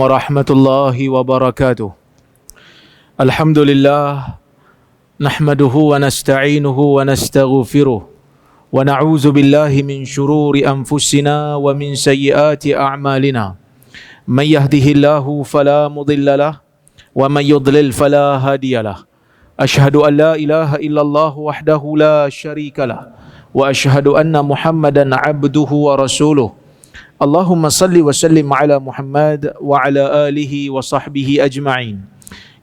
warahmatullahi wabarakatuh. Alhamdulillah, nahmaduhu wa nasta'inuhu wa nastaghfiruh wa na'udzu billahi min shururi anfusina wa min sayyiati a'malina. May yahdihillahu fala mudilla lah wa may yudlil fala hadiyalah. Asyhadu an la ilaha illallah wahdahu la syarikalah wa asyhadu anna Muhammadan 'abduhu wa rasuluh. Allahumma salli wa sallim ala Muhammad wa ala alihi wa sahbihi ajma'in.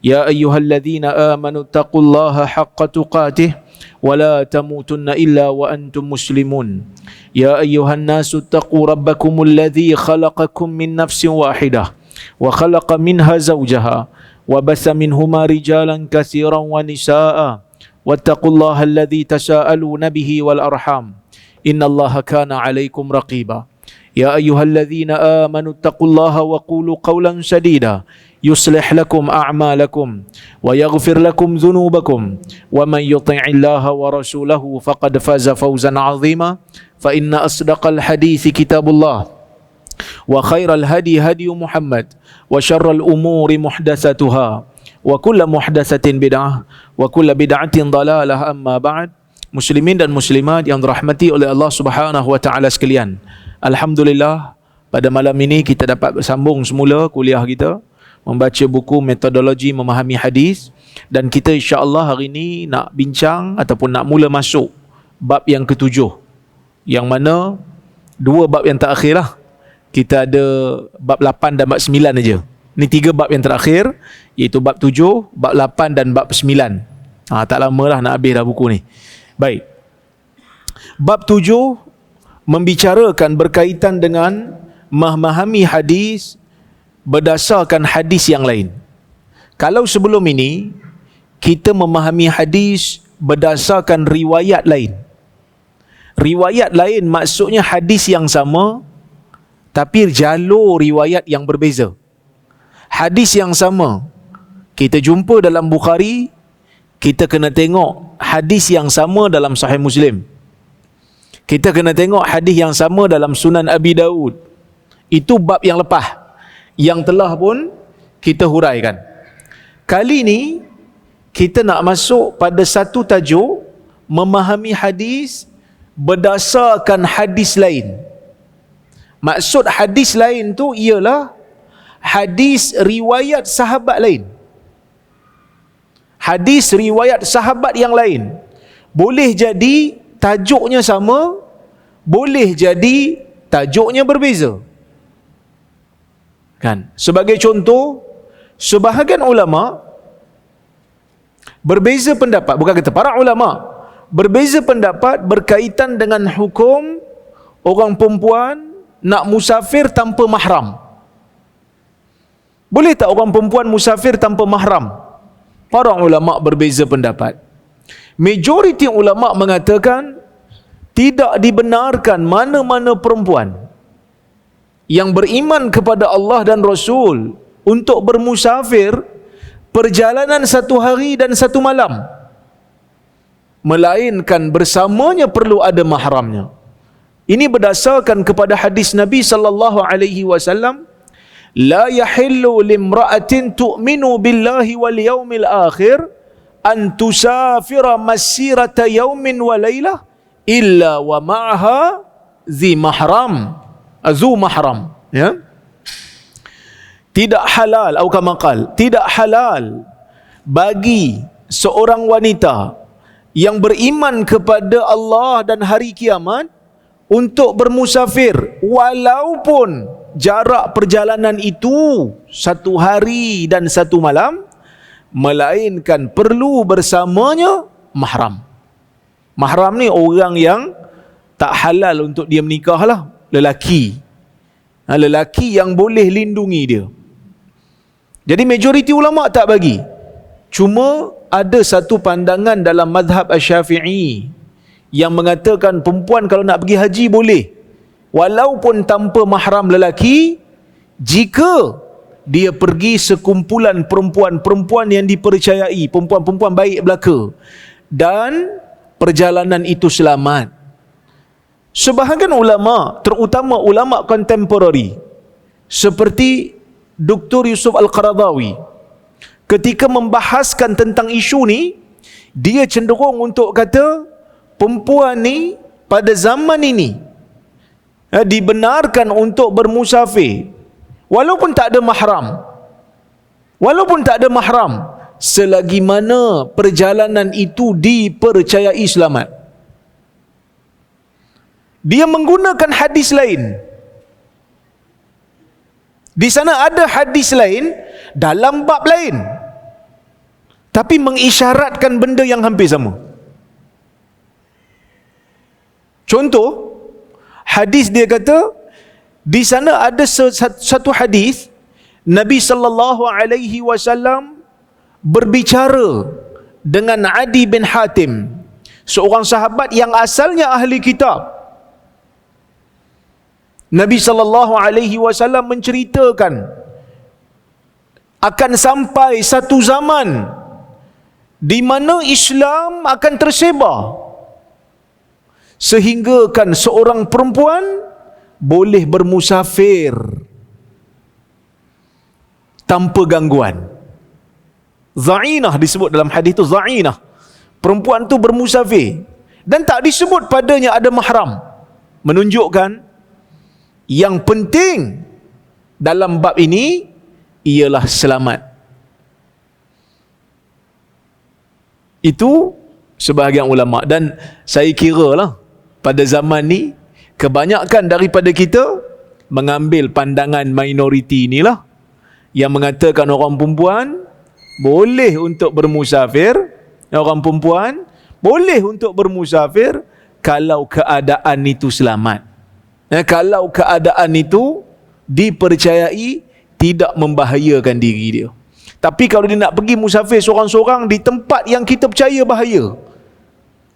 Ya ayyuhalladzina amanu taqullaha haqqa tuqatih wa la tamutunna illa wa antum muslimun. Ya ayyuhan nasu taqu rabbakumul ladzi khalaqakum min nafsin wahidah wa khalaqa minha zawjaha wa bassa minhuma rijalan katsiran wa nisaa'a wattaqullaha alladzi tasaaluna bihi wal arham innallaha kana 'alaikum raqiba. Ya ayyuhalladzina amanu taqullaha wa qulu qawlan sadida yuslih lakum a'malakum wa yaghfir lakum dhunubakum wa man yuti'illaha wa rasulahu faqad faza fawzan 'azima. Fa inna asdaqal hadithi kitabullah wa khairal hadi hadi Muhammad wa syarral umuri muhdatsatuha wa kullu muhdatsatin bid'ah wa kullu bid'atin dhalalah. Amma ba'd. Muslimin dan muslimat yang dirahmati oleh Allah Subhanahu wa taala sekalian, alhamdulillah, pada malam ini kita dapat bersambung semula kuliah kita membaca buku metodologi memahami hadis, dan kita insya-Allah hari ini nak bincang ataupun nak mula masuk bab yang ketujuh, yang mana dua bab yang terakhir lah. Kita ada bab 8 dan bab 9 aja. Ni tiga bab yang terakhir, iaitu bab 7, bab 8 dan bab 9. Tak lama lah nak habis dah buku ni. Baik. Bab 7 membicarakan berkaitan dengan memahami hadis berdasarkan hadis yang lain. Kalau sebelum ini kita memahami hadis berdasarkan riwayat lain. Riwayat lain maksudnya hadis yang sama tapi jalur riwayat yang berbeza. Hadis yang sama kita jumpa dalam Bukhari, kita kena tengok hadis yang sama dalam Sahih Muslim. Kita kena tengok hadis yang sama dalam Sunan Abi Daud. Itu bab yang lepas, yang telah pun kita huraikan. Kali ini kita nak masuk pada satu tajuk, memahami hadis berdasarkan hadis lain. Maksud hadis lain tu ialah hadis riwayat sahabat lain. Hadis riwayat sahabat yang lain. Boleh jadi tajuknya sama, boleh jadi tajuknya berbeza. Kan? Sebagai contoh, sebahagian ulama berbeza pendapat, bukan kata para ulama, berbeza pendapat berkaitan dengan hukum orang perempuan nak musafir tanpa mahram. Boleh tak orang perempuan musafir tanpa mahram? Para ulama berbeza pendapat. Majoriti ulama mengatakan tidak dibenarkan mana-mana perempuan yang beriman kepada Allah dan Rasul untuk bermusafir perjalanan 1 hari dan 1 malam, melainkan bersamanya perlu ada mahramnya. Ini berdasarkan kepada hadis Nabi sallallahu alaihi wasallam, la yahillu limra'atin tu'minu billahi wal yawmil akhir an tusafira masirata yawmin wa laylah illa wa ma'aha zi mahram, azu mahram, ya. Tidak halal, atau kama qal, tidak halal bagi seorang wanita yang beriman kepada Allah dan hari kiamat untuk bermusafir walaupun jarak perjalanan itu 1 hari dan 1 malam, melainkan perlu bersamanya mahram. Mahram ni orang yang tak halal untuk dia menikah lah, lelaki. Lelaki yang boleh lindungi dia. Jadi majoriti ulama tak bagi. Cuma ada satu pandangan dalam mazhab Asy-Syafi'i yang mengatakan perempuan kalau nak pergi haji boleh, walaupun tanpa mahram lelaki, jika dia pergi sekumpulan perempuan-perempuan yang dipercayai, perempuan-perempuan baik belaka, dan perjalanan itu selamat. Sebahagian ulama, terutama ulama kontemporari seperti Dr. Yusuf Al-Qaradawi, ketika membahaskan tentang isu ni, dia cenderung untuk kata perempuan ni pada zaman ini dibenarkan untuk bermusafir walaupun tak ada mahram. Walaupun tak ada mahram, selagi mana perjalanan itu dipercayai selamat. Dia menggunakan hadis lain. Di sana ada hadis lain dalam bab lain, tapi mengisyaratkan benda yang hampir sama. Contoh, hadis dia kata, di sana ada satu hadis Nabi sallallahu alaihi wasallam berbicara dengan Adi bin Hatim, seorang sahabat yang asalnya ahli kitab. Nabi sallallahu alaihi wasallam menceritakan akan sampai satu zaman di mana Islam akan tersebar sehinggakan seorang perempuan boleh bermusafir tanpa gangguan. Za'inah disebut dalam hadis itu, za'inah. Perempuan tu bermusafir dan tak disebut padanya ada mahram, menunjukkan yang penting dalam bab ini ialah selamat. Itu sebahagian ulama, dan saya kira lah pada zaman ni kebanyakan daripada kita mengambil pandangan minoriti inilah yang mengatakan orang perempuan boleh untuk bermusafir, orang perempuan boleh untuk bermusafir kalau keadaan itu selamat. Kalau keadaan itu dipercayai tidak membahayakan diri dia. Tapi kalau dia nak pergi musafir seorang-seorang di tempat yang kita percaya bahaya,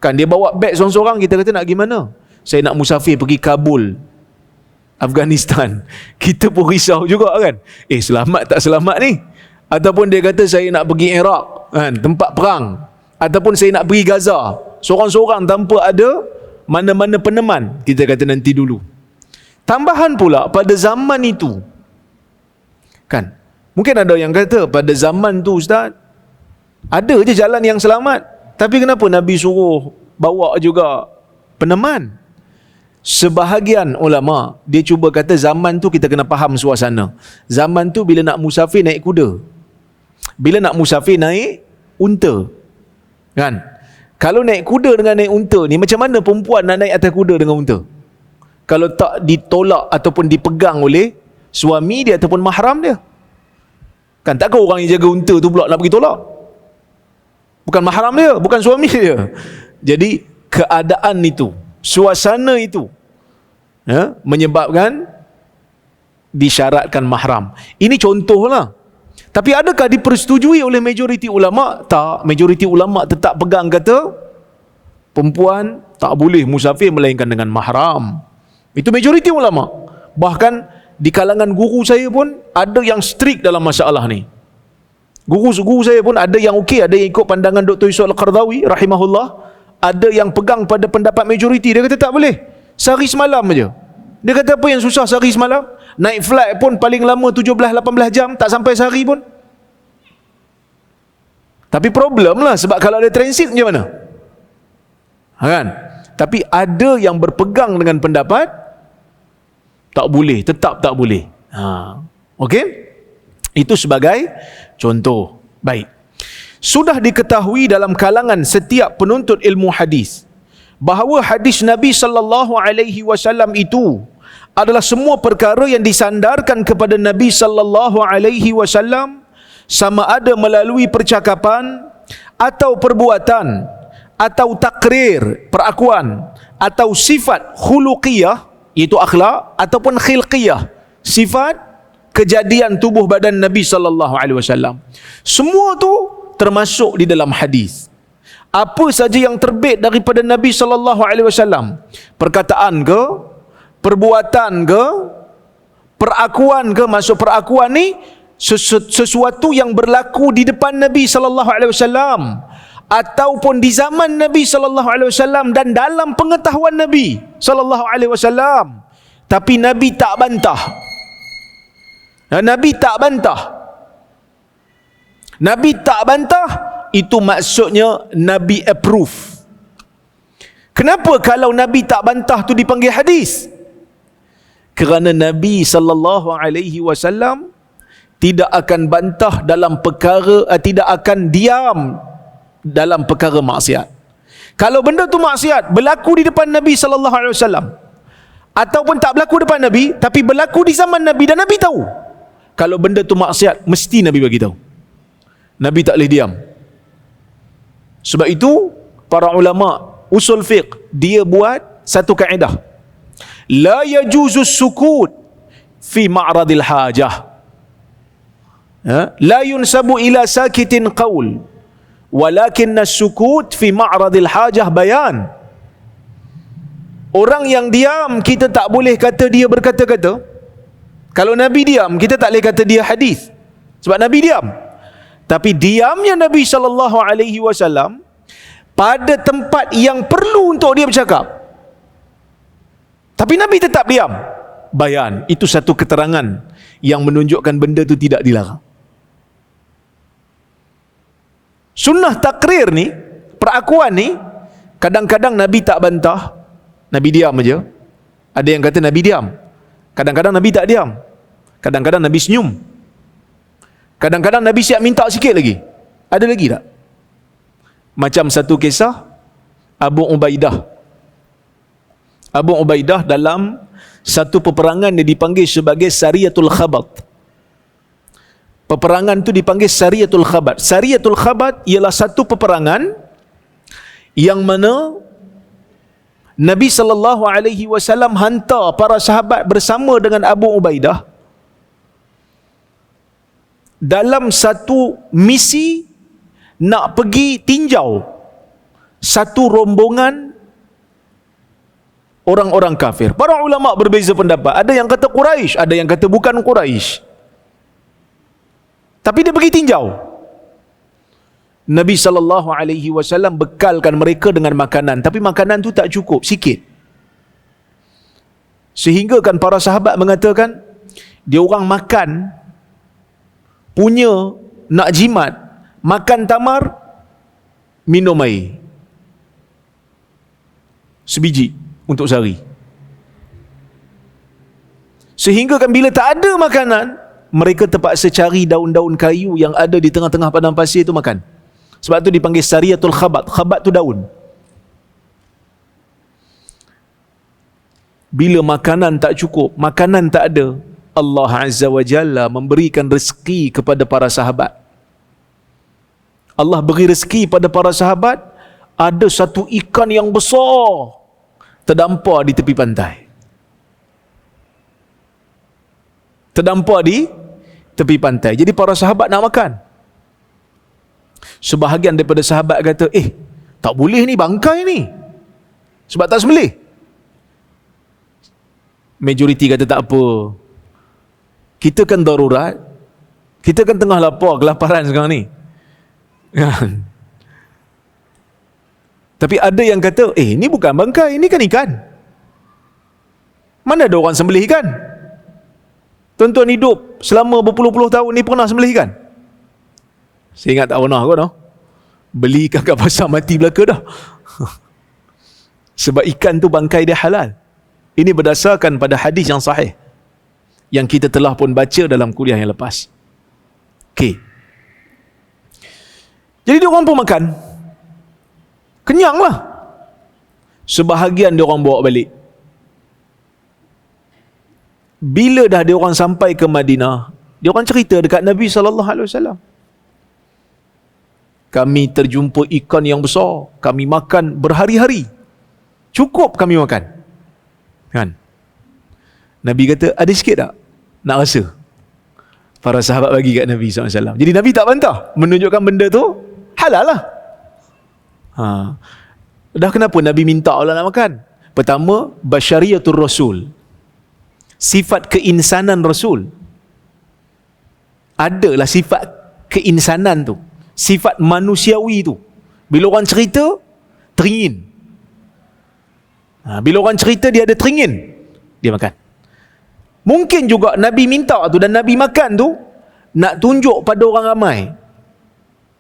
kan dia bawa beg seorang-seorang, kita kata nak pergi mana? Saya nak musafir pergi Kabul, Afghanistan. Kita pun risau juga kan, selamat tak selamat ni? Ataupun dia kata saya nak pergi Iraq, kan, tempat perang. Ataupun saya nak pergi Gaza, seorang-seorang tanpa ada mana-mana peneman. Kita kata nanti dulu. Tambahan pula pada zaman itu, kan, mungkin ada yang kata pada zaman tu Ustaz, ada je jalan yang selamat, tapi kenapa Nabi suruh bawa juga peneman? Sebahagian ulama dia cuba kata zaman tu kita kena faham suasana. Zaman tu bila nak musafir naik kuda, bila nak musafir naik unta, kan? Kalau naik kuda dengan naik unta ni, macam mana perempuan nak naik atas kuda dengan unta kalau tak ditolak ataupun dipegang oleh suami dia ataupun mahram dia? Kan takkan orang yang jaga unta tu pula nak pergi tolak? Bukan mahram dia, bukan suami dia. Jadi keadaan itu, suasana itu, menyebabkan disyaratkan mahram. Ini contohlah. Tapi adakah dipersetujui oleh majoriti ulama? Tak. Majoriti ulama tetap pegang kata perempuan tak boleh musafir melainkan dengan mahram. Itu majoriti ulama. Bahkan di kalangan guru saya pun ada yang strict dalam masalah ni. Guru-guru saya pun ada yang okey, ada yang ikut pandangan Dr. Yusuf Al-Qaradawi rahimahullah, ada yang pegang pada pendapat majoriti. Dia kata tak boleh, sehari semalam aja. Dia kata apa yang susah sehari semalam? Naik flight pun paling lama 17-18 jam, tak sampai sehari pun. Tapi problem lah, sebab kalau ada transit macam mana? Kan? Tapi ada yang berpegang dengan pendapat tak boleh, tetap tak boleh. Okey? Itu sebagai contoh. Baik. Sudah diketahui dalam kalangan setiap penuntut ilmu hadis bahawa hadis Nabi sallallahu alaihi wasallam itu adalah semua perkara yang disandarkan kepada Nabi sallallahu alaihi wasallam, sama ada melalui percakapan atau perbuatan atau takrir, perakuan, atau sifat khuluqiyah, iaitu akhlak, ataupun khilqiyah, sifat kejadian tubuh badan Nabi sallallahu alaihi wasallam. Semua tu termasuk di dalam hadis. Apa saja yang terbit daripada Nabi sallallahu alaihi wasallam, perkataan ke, perbuatan ke, perakuan ke, masuk perakuan ni sesuatu yang berlaku di depan Nabi sallallahu alaihi wasallam ataupun di zaman Nabi sallallahu alaihi wasallam dan dalam pengetahuan Nabi sallallahu alaihi wasallam, tapi Nabi tak bantah. Nabi tak bantah. Nabi tak bantah, itu maksudnya Nabi approve. Kenapa kalau Nabi tak bantah tu dipanggil hadis? Kerana Nabi SAW tidak akan bantah dalam perkara, tidak akan diam dalam perkara maksiat. Kalau benda tu maksiat berlaku di depan Nabi SAW, ataupun tak berlaku depan Nabi tapi berlaku di zaman Nabi dan Nabi tahu, kalau benda tu maksiat mesti Nabi bagi tahu. Nabi tak boleh diam. Sebab itu para ulama usul fiqh dia buat satu kaedah, la yajuzu sukut fi ma'radil hajah, la yunsabu ila sakitin qaul walakinna sukut fi ma'radil hajah bayan. Orang yang diam kita tak boleh kata dia berkata-kata. Kalau Nabi diam kita tak boleh kata dia hadis, sebab Nabi diam. Tapi diamnya Nabi SAW pada tempat yang perlu untuk dia bercakap, tapi Nabi tetap diam, bayan. Itu satu keterangan yang menunjukkan benda itu tidak dilarang. Sunnah takrir ni, perakuan ni, kadang-kadang Nabi tak bantah, Nabi diam aja. Ada yang kata Nabi diam, kadang-kadang Nabi tak diam, kadang-kadang Nabi senyum, kadang-kadang Nabi siap minta sikit lagi. Ada lagi tak? Macam satu kisah Abu Ubaidah. Abu Ubaidah dalam satu peperangan dia dipanggil sebagai Sariyatul Khabat. Peperangan tu dipanggil Sariyatul Khabat. Sariyatul Khabat ialah satu peperangan yang mana Nabi SAW hantar para sahabat bersama dengan Abu Ubaidah dalam satu misi nak pergi tinjau satu rombongan orang-orang kafir. Para ulama berbeza pendapat. Ada yang kata Quraisy, ada yang kata bukan Quraisy. Tapi dia pergi tinjau. Nabi SAW bekalkan mereka dengan makanan, tapi makanan tu tak cukup, sikit. Sehingga kan para sahabat mengatakan, dia orang makan, punya nak jimat, makan tamar, minum air sebiji untuk sehari. Sehingga kan bila tak ada makanan, mereka terpaksa cari daun-daun kayu yang ada di tengah-tengah padang pasir itu makan. Sebab tu dipanggil Sariyatul Khabat. Khabat tu daun. Bila makanan tak cukup, makanan tak ada, Allah Azza wa Jalla memberikan rezeki kepada para sahabat. Allah beri rezeki pada para sahabat, ada satu ikan yang besar terdampar di tepi pantai. Terdampar di tepi pantai. Jadi para sahabat nak makan. Sebahagian daripada sahabat kata, tak boleh ni, bangkai ni, sebab tak sembelih. Majoriti kata tak apa, kita kan darurat, kita kan tengah lapar, kelaparan sekarang ni kan. Tapi ada yang kata, ni bukan bangkai, ni kan ikan. Mana ada orang sembelih ikan? Tuan-tuan hidup selama berpuluh-puluh tahun ni pernah sembelih ikan? Saya ingat tak pernah kot, beli ikan kat pasar mati belaka dah. Sebab ikan tu bangkai dia halal. Ini berdasarkan pada hadis yang sahih yang kita telah pun baca dalam kuliah yang lepas. Okey. Jadi dia orang pun makan. Kenyanglah. Sebahagian dia orang bawa balik. Bila dah dia orang sampai ke Madinah, dia orang cerita dekat Nabi SAW. Kami terjumpa ikan yang besar, kami makan berhari-hari, cukup kami makan. Kan? Nabi kata, ada sikit tak nak rasa? Para sahabat bagi kat Nabi SAW. Jadi Nabi tak bantah, menunjukkan benda tu halal lah. Dah kenapa Nabi minta Allah nak makan? Pertama, basyariyatul Rasul, sifat keinsanan Rasul. Adalah sifat keinsanan tu, sifat manusiawi tu. Bila orang cerita, teringin. Bila orang cerita dia ada teringin, dia makan. Mungkin juga Nabi minta tu dan Nabi makan tu nak tunjuk pada orang ramai,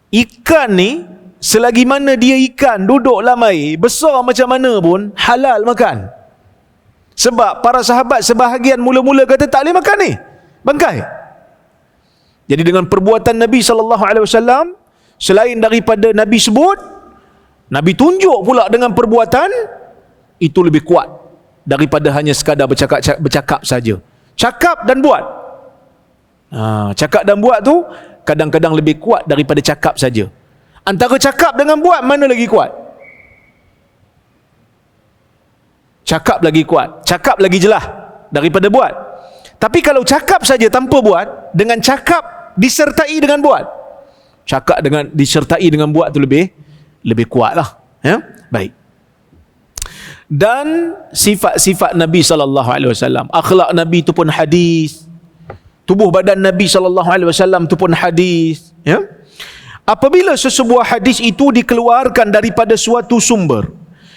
ikan ni selagi mana dia ikan duduk dalam air, besar macam mana pun halal makan. Sebab para sahabat sebahagian mula-mula kata tak boleh makan ni, bangkai. Jadi dengan perbuatan Nabi SAW, selain daripada Nabi sebut, Nabi tunjuk pula dengan perbuatan, itu lebih kuat daripada hanya sekadar bercakap saja. Cakap dan buat. Cakap dan buat tu kadang-kadang lebih kuat daripada cakap saja. Antara cakap dengan buat, mana lagi kuat? Cakap lagi kuat, cakap lagi jelas daripada buat. Tapi kalau cakap saja tanpa buat, dengan cakap disertai dengan buat, cakap dengan disertai dengan buat tu lebih kuat lah, ya? Baik. Dan sifat-sifat Nabi SAW, akhlak Nabi tu pun hadis, tubuh badan Nabi SAW tu pun hadis, ya? Apabila sesebuah hadis itu dikeluarkan daripada suatu sumber,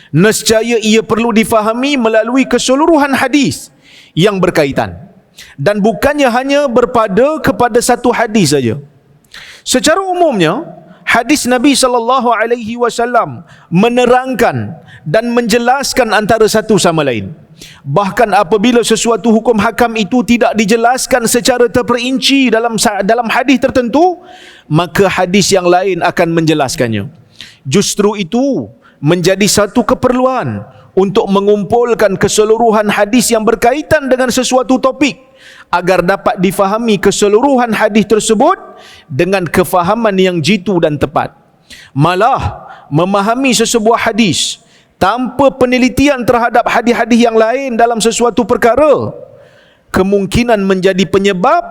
nescaya ia perlu difahami melalui keseluruhan hadis yang berkaitan, dan bukannya hanya berpada kepada satu hadis saja. Secara umumnya, hadis Nabi SAW menerangkan dan menjelaskan antara satu sama lain. Bahkan apabila sesuatu hukum hakam itu tidak dijelaskan secara terperinci dalam hadis tertentu, maka hadis yang lain akan menjelaskannya. Justru itu menjadi satu keperluan untuk mengumpulkan keseluruhan hadis yang berkaitan dengan sesuatu topik, agar dapat difahami keseluruhan hadis tersebut dengan kefahaman yang jitu dan tepat. Malah memahami sesebuah hadis tanpa penelitian terhadap hadis-hadis yang lain dalam sesuatu perkara, kemungkinan menjadi penyebab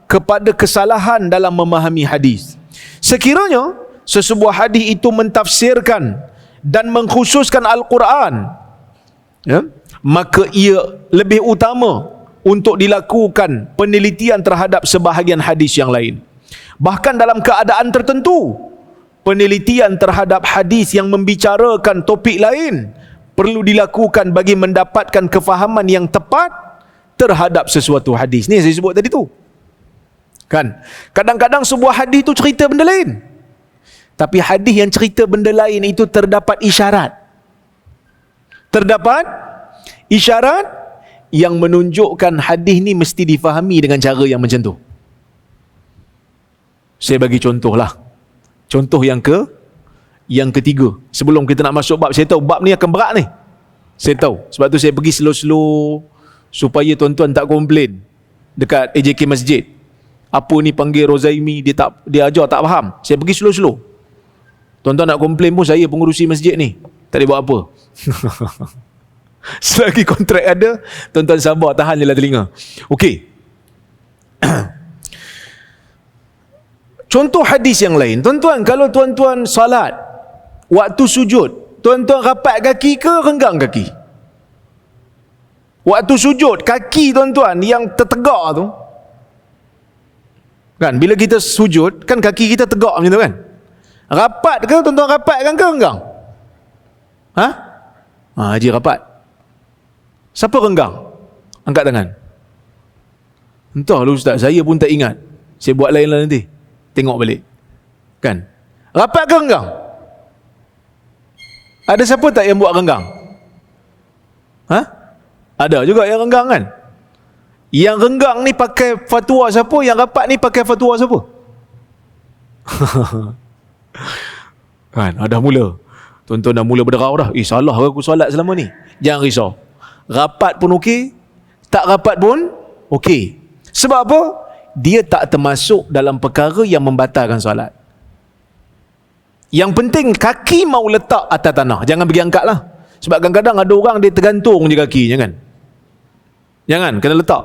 kepada kesalahan dalam memahami hadis. Sekiranya sesebuah hadis itu mentafsirkan dan mengkhususkan Al-Quran, ya, maka ia lebih utama untuk dilakukan penelitian terhadap sebahagian hadis yang lain. Bahkan dalam keadaan tertentu, penelitian terhadap hadis yang membicarakan topik lain perlu dilakukan bagi mendapatkan kefahaman yang tepat terhadap sesuatu hadis. Ni saya sebut tadi tu, kan? Kadang-kadang sebuah hadis tu cerita benda lain, tapi hadis yang cerita benda lain itu terdapat isyarat yang menunjukkan hadis ni mesti difahami dengan cara yang macam tu. Saya bagi contoh lah. Contoh yang ketiga. Sebelum kita nak masuk bab, saya tahu bab ni akan berat ni. Saya tahu. Sebab tu saya pergi slow-slow supaya tuan-tuan tak komplain dekat AJK Masjid. Apa ni panggil Rozaimi, dia ajar tak faham. Saya pergi slow-slow. Tuan-tuan nak komplain pun, saya pengurusi masjid ni tak boleh buat apa. Selagi kontrak ada, tuan-tuan sabar, tahan je lah telinga. Okey. Contoh hadis yang lain, tuan-tuan, kalau tuan-tuan salat, waktu sujud, tuan-tuan rapat kaki ke renggang kaki? Waktu sujud, kaki tuan-tuan yang tertegak tu, kan, bila kita sujud, kan kaki kita tegak macam tu kan? Rapat ke tuan-tuan, rapatkan ke renggang? Haji rapat. Siapa renggang? Angkat tangan. Entahlah ustaz, saya pun tak ingat. Saya buat lain lah nanti. Tengok balik. Kan? Rapat ke renggang? Ada siapa tak yang buat renggang? Ada juga yang renggang kan? Yang renggang ni pakai fatwa siapa? Yang rapat ni pakai fatwa siapa? Kan? Dah mula. Tuan-tuan dah mula berderau dah. Salah ke aku solat selama ni? Jangan risau. Rapat pun okey, tak rapat pun okey. Sebab apa? Dia tak termasuk dalam perkara yang membatalkan solat. Yang penting kaki mau letak atas tanah, jangan pergi angkat lah. Sebab kadang-kadang ada orang dia tergantung je kaki. Jangan, kena letak.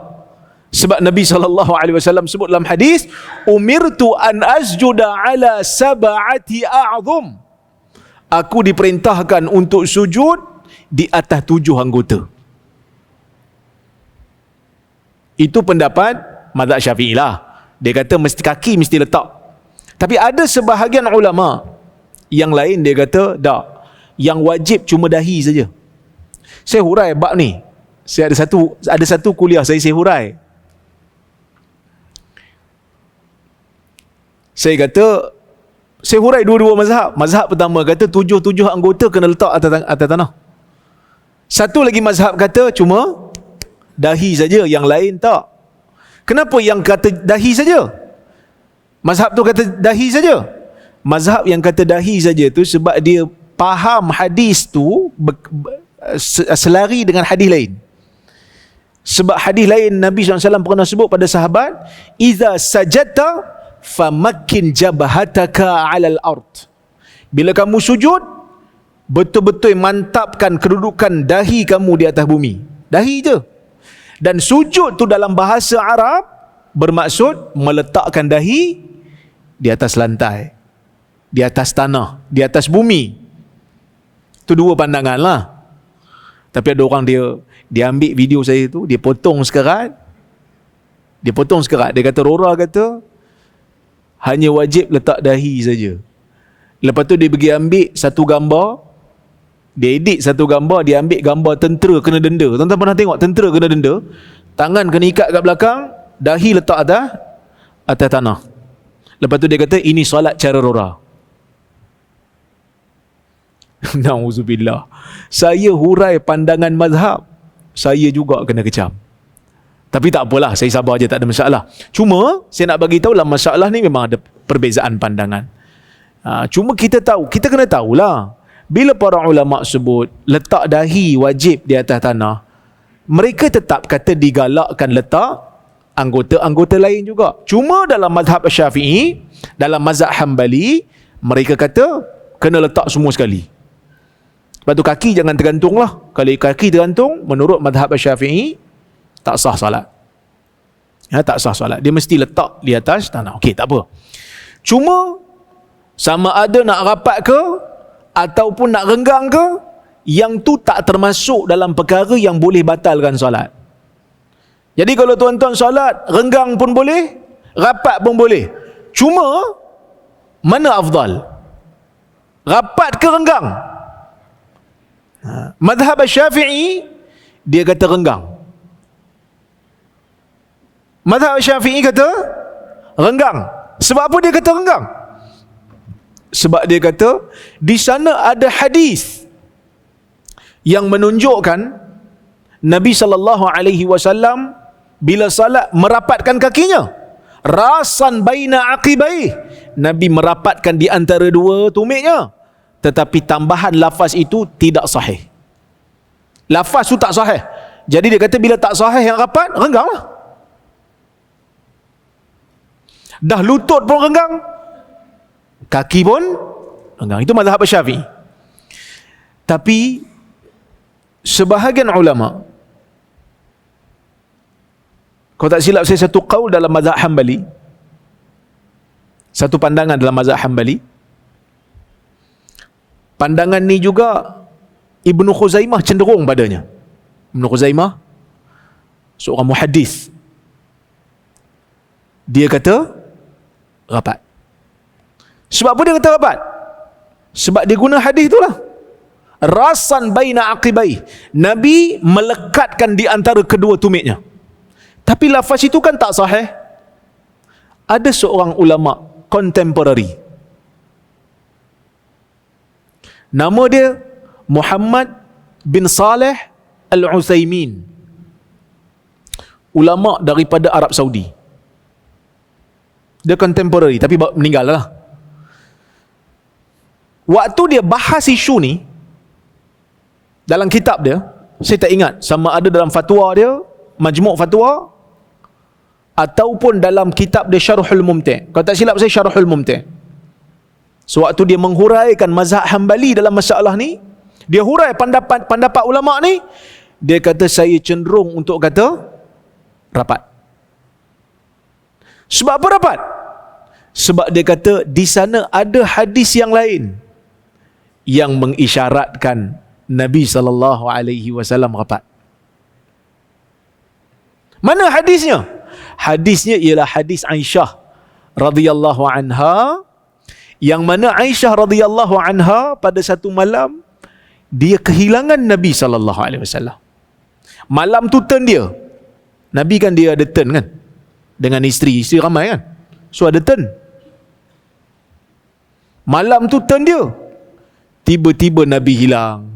Sebab Nabi SAW sebut dalam hadis, umirtu an asjuda ala sab'ati a'zum. Aku diperintahkan untuk sujud di atas 7 anggota. Itu pendapat mazhab Syafi'i lah. Dia kata mesti kaki mesti letak. Tapi ada sebahagian ulama yang lain dia kata tak, yang wajib cuma dahi saja. Saya hurai bab ni. Saya ada satu kuliah saya hurai. Saya kata, saya hurai dua-dua mazhab. Mazhab pertama kata 7 anggota kena letak atas tanah. Satu lagi mazhab kata cuma dahi saja, yang lain tak. Kenapa yang kata dahi saja? Mazhab tu kata dahi saja. Mazhab yang kata dahi saja tu sebab dia faham hadis tu selari dengan hadis lain. Sebab hadis lain Nabi SAW pernah sebut pada sahabat, iza sajadta famakkin jabhataka 'alal ard. Bila kamu sujud, betul-betul mantapkan kedudukan dahi kamu di atas bumi. Dahi je. Dan sujud tu dalam bahasa Arab bermaksud meletakkan dahi di atas lantai, di atas tanah, di atas bumi. Itu dua pandangan lah. Tapi ada orang dia ambil video saya tu, dia potong sekerat. Dia kata, Rora kata hanya wajib letak dahi saja. Lepas tu dia pergi ambil satu gambar, dia edit satu gambar, dia ambil gambar tentera kena denda. Tuan-tuan pernah tengok tentera kena denda? Tangan kena ikat kat belakang, dahi letak atas tanah. Lepas tu dia kata, ini solat cara Rora. Na'udzubillah. Saya hurai pandangan mazhab, saya juga kena kecam. Tapi tak apalah, saya sabar je, tak ada masalah. Cuma saya nak bagi tahu lah, masalah ni memang ada perbezaan pandangan. Cuma kita kena tahulah, bila para ulama sebut letak dahi wajib di atas tanah, mereka tetap kata digalakkan letak anggota-anggota lain juga. Cuma dalam mazhab Syafi'i, dalam mazhab Hambali, mereka kata kena letak semua sekali. Lepas tu kaki jangan tergantung lah. Kalau kaki tergantung, menurut mazhab Syafi'i, tak sah salat. Tak sah salat. Dia mesti letak di atas tanah. Okey, tak apa. Cuma sama ada nak rapat ke ataupun nak renggang ke, yang tu tak termasuk dalam perkara yang boleh batalkan solat. Jadi kalau tuan-tuan solat, renggang pun boleh, rapat pun boleh. Cuma mana afdal? Rapat ke renggang? Mazhab Syafi'i dia kata renggang. Mazhab Syafi'i kata renggang. Sebab apa dia kata renggang? Sebab dia kata di sana ada hadis yang menunjukkan Nabi SAW bila salat merapatkan kakinya, rasan baina aqibai, Nabi merapatkan di antara dua tumitnya. Tetapi tambahan lafaz itu tidak sahih. Lafaz itu tak sahih. Jadi dia kata bila tak sahih yang rapat, rengganglah. Dah lutut pun renggang, kaki pun renggang. Itu mazhab Syafi'i. Tapi sebahagian ulama, kalau tak silap saya, satu qaul dalam mazhab Hambali, satu pandangan dalam mazhab Hambali, pandangan ni juga Ibnu Khuzaimah cenderung padanya. Ibnu Khuzaimah seorang muhaddis, dia kata rapat. Sebab apa dia kata rapat? Sebab dia guna hadis itulah, rasan baina aqibai, Nabi melekatkan di antara kedua tumitnya. Tapi lafaz itu kan tak sahih. Ada seorang ulama contemporary, nama dia Muhammad bin Saleh Al-Utsaimin, ulama daripada Arab Saudi. Dia contemporary tapi meninggal lah. Waktu dia bahas isu ni dalam kitab dia, saya tak ingat sama ada dalam fatwa dia, Majmu' Fatwa, ataupun dalam kitab dia Syarhul Mumti'. Kalau tak silap saya Syarhul Mumti'. Sewaktu dia menghuraikan mazhab Hambali dalam masalah ni, dia hurai pendapat ulama ni, dia kata saya cenderung untuk kata rapat. Sebab apa rapat? Sebab dia kata di sana ada hadis yang lain yang mengisyaratkan Nabi SAW rapat. Mana hadisnya? Hadisnya ialah hadis Aisyah radhiyallahu anha, yang mana Aisyah radhiyallahu anha pada satu malam dia kehilangan Nabi SAW. Malam tu turn dia. Nabi kan dia ada turn kan, dengan isteri ramai kan, so ada turn. Malam tu turn dia. Tiba-tiba Nabi hilang.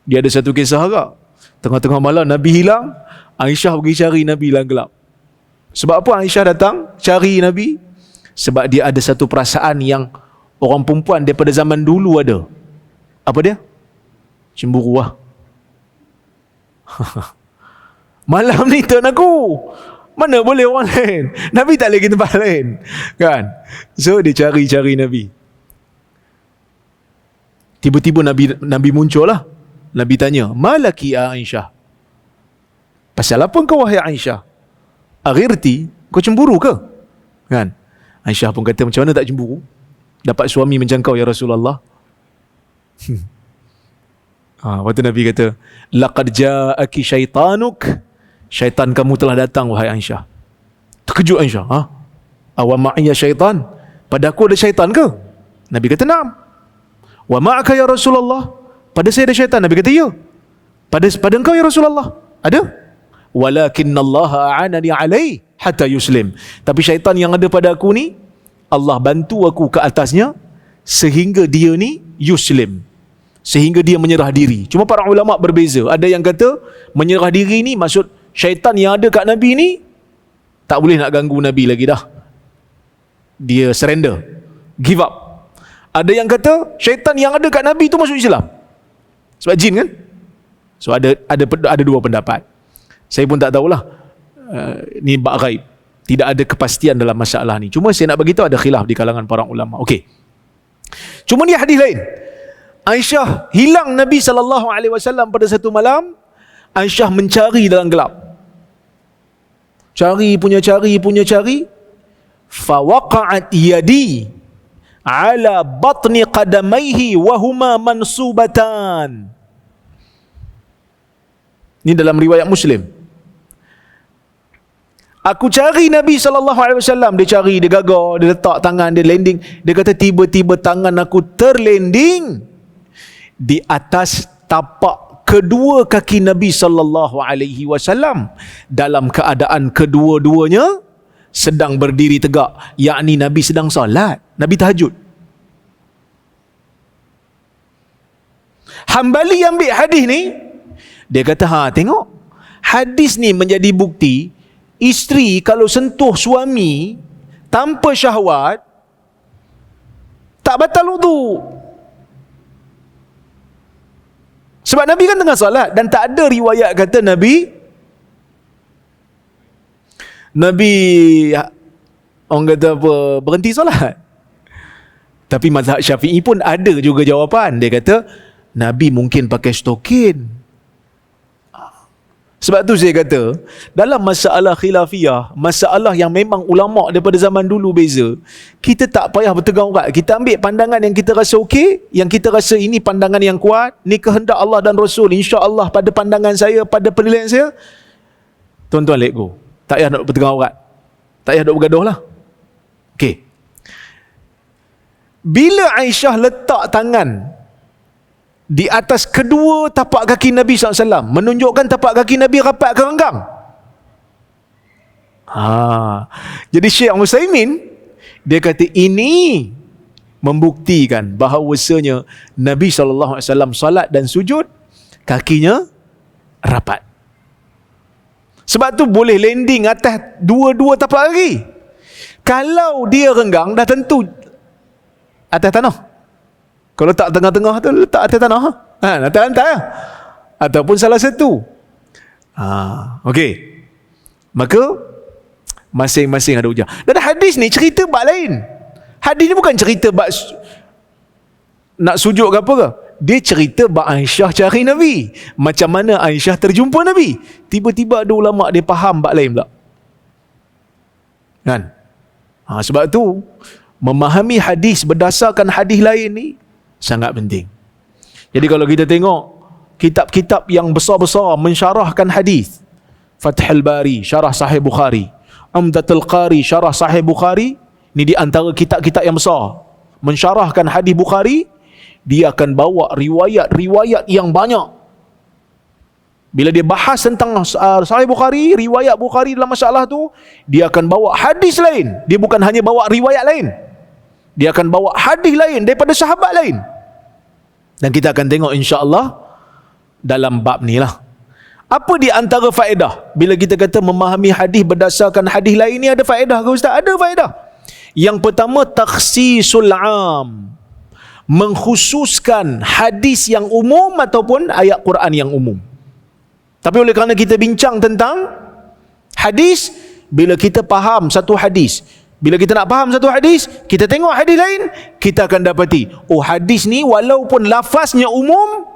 Dia ada satu kisah agak. Tengah-tengah malam Nabi hilang, Aisyah pergi cari Nabi dalam gelap. Sebab apa Aisyah datang cari Nabi? Sebab dia ada satu perasaan yang orang perempuan daripada zaman dulu ada. Apa dia? Cemburu lah. Malam ni turn aku. Mana boleh orang lain? Nabi tak lagi tempat lain. Kan? So dia cari-cari Nabi. Tiba-tiba Nabi muncul lah. Nabi tanya, "Malaki ya Aisyah?" Pasal apa kau wahai Aisyah? Aghirti, kau cemburu ke? Kan? Aisyah pun kata, macam mana tak cemburu? Dapat suami macam kau ya Rasulullah. Lepas tu Nabi kata, "Laqad ja'aki syaitanuk." Syaitan kamu telah datang wahai Aisyah. Terkejut Aisyah. Awa ma'iyya syaitan? Pada aku ada syaitan ke? Nabi kata, "Na'am." "Wa ma'aka ya Rasulullah?" Pada saya ada syaitan. Nabi kata, "Ya." Pada engkau ya Rasulullah? Ada? "Walakinnallaha a'anani alaihi hatta yuslim." Tapi syaitan yang ada pada aku ni, Allah bantu aku ke atasnya sehingga dia ni yuslim. Sehingga dia menyerah diri. Cuma para ulama berbeza. Ada yang kata menyerah diri ni maksud syaitan yang ada kat Nabi ni tak boleh nak ganggu Nabi lagi dah. Dia surrender. Give up. Ada yang kata syaitan yang ada kat Nabi tu masuk Islam. Sebab jin kan? So ada dua pendapat. Saya pun tak tahulah. Ni bab ghaib. Tidak ada kepastian dalam masalah ni. Cuma saya nak beritahu ada khilaf di kalangan para ulama. Okey. Cuma ni hadis lain. Aisyah hilang Nabi SAW pada satu malam. Aisyah mencari dalam gelap. Cari. Fawaqa'at yadi ala batni qadamaihi wahuma mansubatan. Ini dalam riwayat Muslim. Aku cari Nabi SAW. Dia cari, dia gagar, dia letak tangan, dia landing. Dia kata tiba-tiba tangan aku terlanding di atas tapak kedua kaki Nabi SAW dalam keadaan kedua-duanya sedang berdiri tegak, yakni Nabi sedang solat, Nabi tahajud. Hambali ambil hadis ni, dia kata, tengok, hadis ni menjadi bukti isteri kalau sentuh suami tanpa syahwat tak batal wudu. Sebab Nabi kan tengah solat dan tak ada riwayat kata Nabi orang kata apa, berhenti solat. Tapi mazhab Syafi'i pun ada juga jawapan. Dia kata Nabi mungkin pakai stokin. Sebab tu saya kata dalam masalah khilafiyah, masalah yang memang ulama' daripada zaman dulu beza, kita tak payah bertegang urat. Kita ambil pandangan yang kita rasa okey, yang kita rasa ini pandangan yang kuat, ni kehendak Allah dan Rasul, insya-Allah pada pandangan saya, pada penilaian saya, tuan-tuan let go. Tak payah nak bertegang urat. Tak payah nak bergaduh lah. Okey. Bila Aisyah letak tangan di atas kedua tapak kaki Nabi SAW, menunjukkan tapak kaki Nabi rapat ke renggang. Jadi Syekh Utsaimin, dia kata ini membuktikan bahawasanya Nabi SAW salat dan sujud, kakinya rapat. Sebab tu boleh landing atas dua-dua tapak kaki. Kalau dia renggang, dah tentu atas tanah. Kalau tak tengah-tengah tu, letak atas tanah. Atas lantai lah. Ataupun salah satu. Okey. Maka masing-masing ada hujah. Dan hadis ni cerita bab lain. Hadis ni bukan cerita bab nak sujud ke apa ke. Dia cerita bab Aisyah cari Nabi. Macam mana Aisyah terjumpa Nabi. Tiba-tiba ada ulama' dia faham bab lain pula. Kan? Sebab tu memahami hadis berdasarkan hadis lain ni sangat penting. Jadi kalau kita tengok kitab-kitab yang besar-besar mensyarahkan hadis, Fathul Bari, syarah Sahih Bukhari, Umdatul Qari, syarah Sahih Bukhari, ni di antara kitab-kitab yang besar mensyarahkan hadis Bukhari. Dia akan bawa riwayat-riwayat yang banyak. Bila dia bahas tentang Sahih Bukhari, riwayat Bukhari dalam masalah tu, dia akan bawa hadis lain. Dia bukan hanya bawa riwayat lain. Dia akan bawa hadis lain daripada sahabat lain. Dan kita akan tengok insya-Allah dalam bab ni lah. Apa di antara faedah bila kita kata memahami hadis berdasarkan hadis lain ni, ada faedah ke Ustaz? Ada faedah. Yang pertama, takhsisul am, mengkhususkan hadis yang umum ataupun ayat Quran yang umum. Tapi oleh kerana kita bincang tentang hadis, bila kita faham satu hadis, bila kita nak faham satu hadis, kita tengok hadis lain, kita akan dapati, oh hadis ni walaupun lafaznya umum,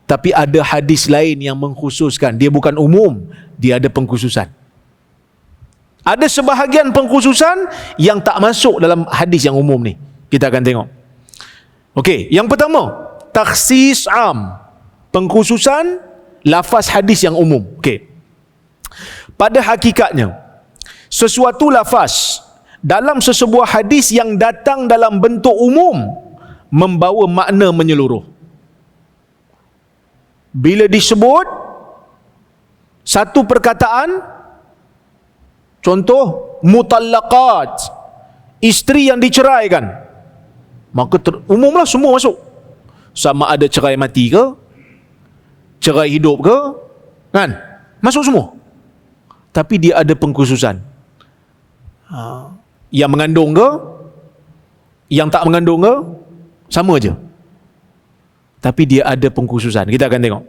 tapi ada hadis lain yang mengkhususkan. Dia bukan umum, dia ada pengkhususan. Ada sebahagian pengkhususan yang tak masuk dalam hadis yang umum ni. Kita akan tengok. Okey, yang pertama, takhsis am, pengkhususan lafaz hadis yang umum. Okey. Pada hakikatnya, sesuatu lafaz dalam sesebuah hadis yang datang dalam bentuk umum membawa makna menyeluruh. Bila disebut satu perkataan, contoh mutallaqat, isteri yang diceraikan, maka umumlah semua masuk. Sama ada cerai mati ke, cerai hidup ke, kan? Masuk semua. Tapi dia ada pengkhususan. Yang mengandung ke, yang tak mengandung ke, sama je. Tapi dia ada pengkhususan. Kita akan tengok.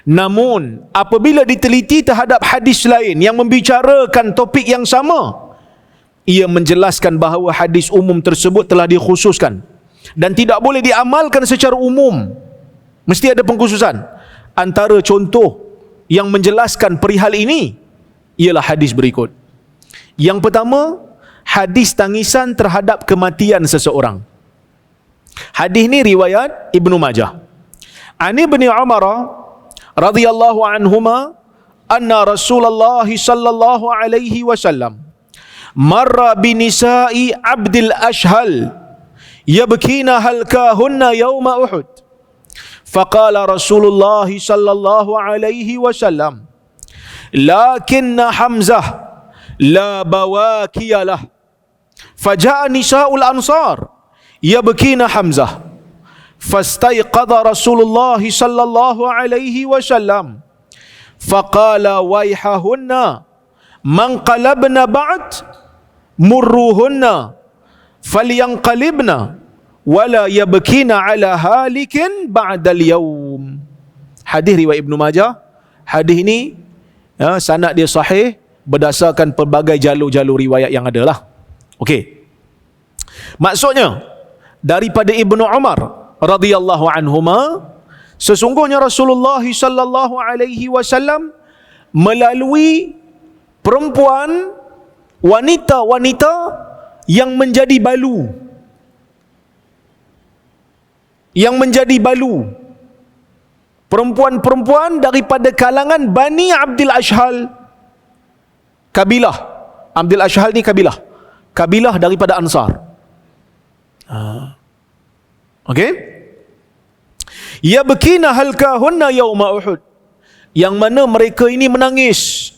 Namun, apabila diteliti terhadap hadis lain yang membicarakan topik yang sama, ia menjelaskan bahawa hadis umum tersebut telah dikhususkan dan tidak boleh diamalkan secara umum. Mesti ada pengkhususan. Antara contoh yang menjelaskan perihal ini ialah hadis berikut. Yang pertama, hadis tangisan terhadap kematian seseorang. Hadis ni riwayat Ibnu Majah. Ani bin Umar radhiyallahu anhuma anna Rasulullah sallallahu alaihi wasallam marra bi nisa'i Abdul Ashhal yabkina halkahunna yawma Uhud. Faqala Rasulullah sallallahu alaihi wasallam lakinna Hamzah la bawakiyalah. Faja'a nisa'ul ansar yabkina Hamzah. Fastayqadha Rasulullah sallallahu alaihi wasallam. Faqala waihahunna man qalabna ba'd murruhunna falyanqalibna wala yabkina ala halikin ba'dal yawm. Hadis riwayat Ibnu Majah. Hadis ini sanad dia sahih berdasarkan pelbagai jalur-jalur riwayat yang ada lah. Okey. Maksudnya daripada Ibnu Umar radhiyallahu anhuma, sesungguhnya Rasulullah sallallahu alaihi wasallam melalui perempuan, wanita-wanita yang menjadi balu. Yang menjadi balu. Perempuan-perempuan daripada kalangan Bani Abdul Ashhal. Kabilah. Abdul Ashhal ni kabilah. Kabilah daripada Ansar. Okey? Yabkina halkahunna yauma Uhud. Yang mana mereka ini menangis.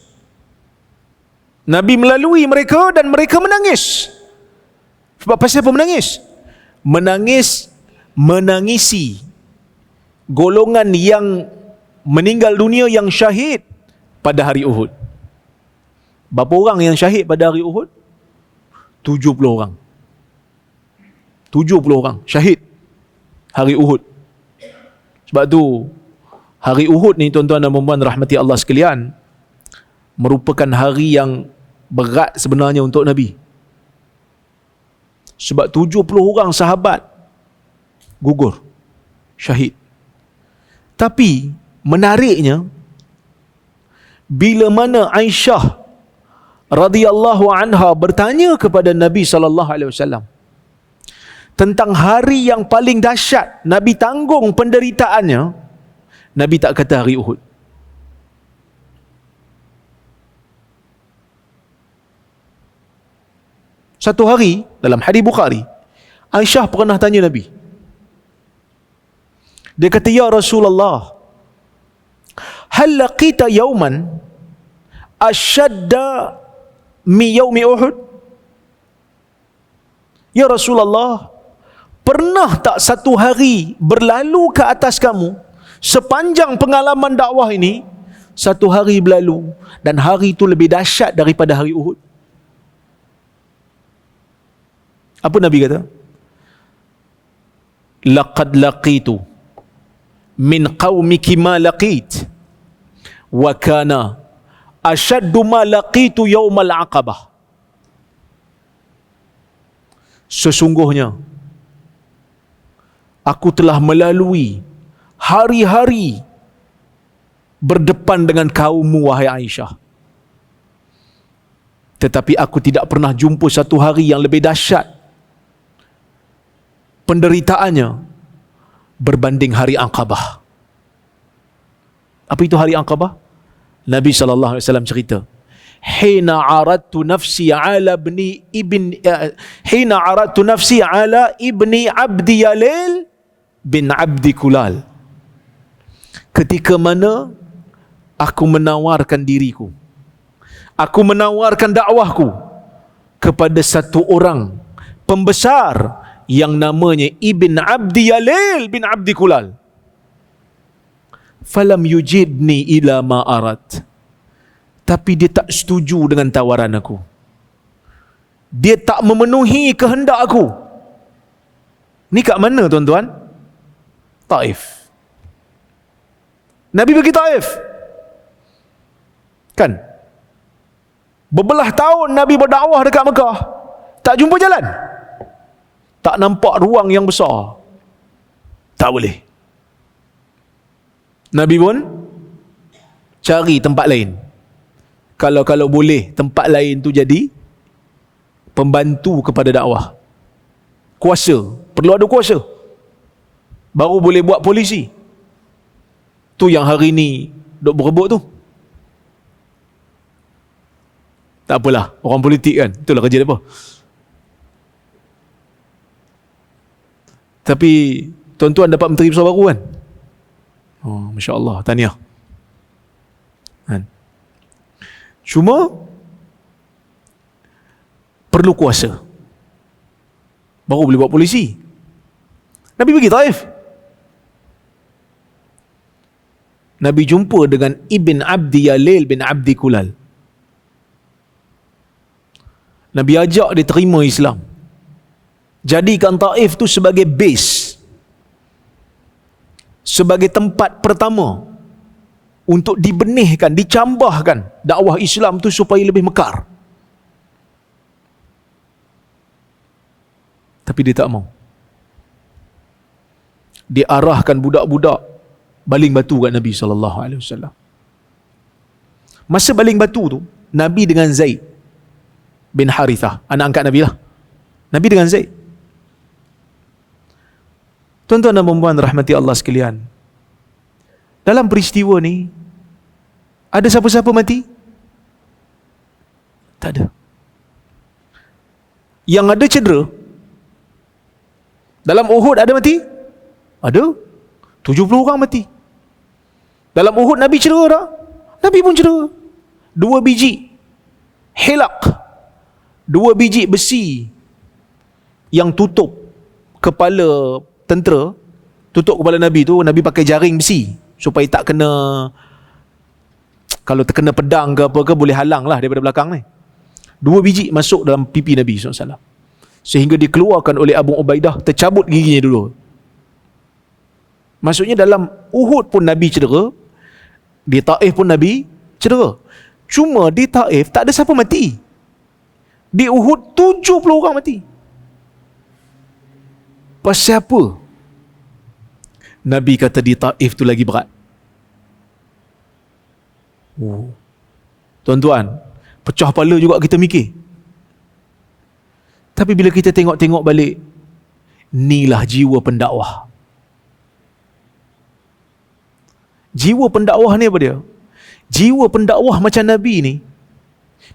Nabi melalui mereka dan mereka menangis. Sebab pasal apa menangis? Menangisi golongan yang meninggal dunia yang syahid pada hari Uhud. Berapa orang yang syahid pada hari Uhud? 70 orang. 70 orang syahid hari Uhud. Sebab tu hari Uhud ni, tuan-tuan dan puan-puan rahmati Allah sekalian, merupakan hari yang berat sebenarnya untuk Nabi. Sebab 70 orang sahabat gugur, syahid. Tapi menariknya, bila mana Aisyah radhiyallahu anha bertanya kepada Nabi sallallahu alaihi wasallam tentang hari yang paling dahsyat Nabi tanggung penderitaannya, Nabi tak kata hari Uhud. Satu hari dalam hadis Bukhari, Aisyah pernah tanya Nabi. Dia kata, ya Rasulullah, hal laqita yawman ashadda mi yawmi Uhud? Ya Rasulullah, pernah tak satu hari berlalu ke atas kamu sepanjang pengalaman dakwah ini, satu hari berlalu dan hari itu lebih dahsyat daripada hari Uhud? Apa Nabi kata? Laqad laqitu min qaumiki ma laqit wa kana ashaddu ma laqitu yaumal aqabah. Sesungguhnya aku telah melalui hari-hari berdepan dengan kaummu, wahai Aisyah, tetapi aku tidak pernah jumpa satu hari yang lebih dahsyat penderitaannya berbanding hari Aqabah. Apa itu hari Aqabah? Nabi SAW cerita, hina aradtu nafsi ala ibni abdi Yalil bin abdi Kulal. Ketika mana aku menawarkan diriku, aku menawarkan dakwahku kepada satu orang pembesar yang namanya Ibn Abdi Yalil bin Abdi Kulal. Falam yujibni ila ma arad. Tapi dia tak setuju dengan tawaran aku. Dia tak memenuhi kehendak aku. Ni kat mana tuan-tuan? Taif. Nabi pergi Taif. Kan? Berbelah tahun Nabi berdakwah dekat Mekah. Tak jumpa jalan. Tak nampak ruang yang besar. Tak boleh. Nabi pun cari tempat lain. Kalau boleh tempat lain tu jadi pembantu kepada dakwah. Kuasa. Perlu ada kuasa. Baru boleh buat polisi. Tu yang hari ni duk berebut tu. Tak apalah. Orang politik kan. Itulah kerja dia apa. Tapi tuan-tuan dapat menteri besar baru kan? Oh, Masya Allah, tahniah. Kan? Cuma perlu kuasa. Baru boleh buat polisi. Nabi pergi Taif. Nabi jumpa dengan Ibn Abdi Yalil bin Abdi Kulal. Nabi ajak dia terima Islam. Jadikan Taif tu sebagai base, sebagai tempat pertama untuk dibenihkan, dicambahkan dakwah Islam tu supaya lebih mekar. Tapi dia tak mau. Dia arahkan budak-budak baling batu kat Nabi SAW. Masa baling batu tu, Nabi dengan Zaid bin Harithah, anak angkat Nabi lah. Nabi dengan Zaid. Tuan-tuan dan puan-puan rahmati Allah sekalian, dalam peristiwa ni ada siapa-siapa mati? Tak ada. Yang ada cedera. Dalam Uhud ada mati? Ada. 70 orang mati. Dalam Uhud Nabi cedera tak? Nabi pun cedera. 2 biji hilak, 2 biji besi yang tutup kepala tentera, tutup kepala Nabi tu, Nabi pakai jaring besi supaya tak kena, kalau terkena pedang ke apa ke, boleh halang lah daripada belakang ni. 2 biji masuk dalam pipi Nabi SAW, sehingga dikeluarkan oleh Abu Ubaidah, tercabut giginya dulu. Maksudnya dalam Uhud pun Nabi cedera, di Taif pun Nabi cedera. Cuma di Taif tak ada siapa mati. Di Uhud 70 orang mati. Pasal apa? Nabi kata di Taif tu lagi berat. Oh. Tuan-tuan, pecah kepala juga kita mikir. Tapi bila kita tengok-tengok balik, inilah jiwa pendakwah. Jiwa pendakwah ni apa dia? Jiwa pendakwah macam Nabi ni,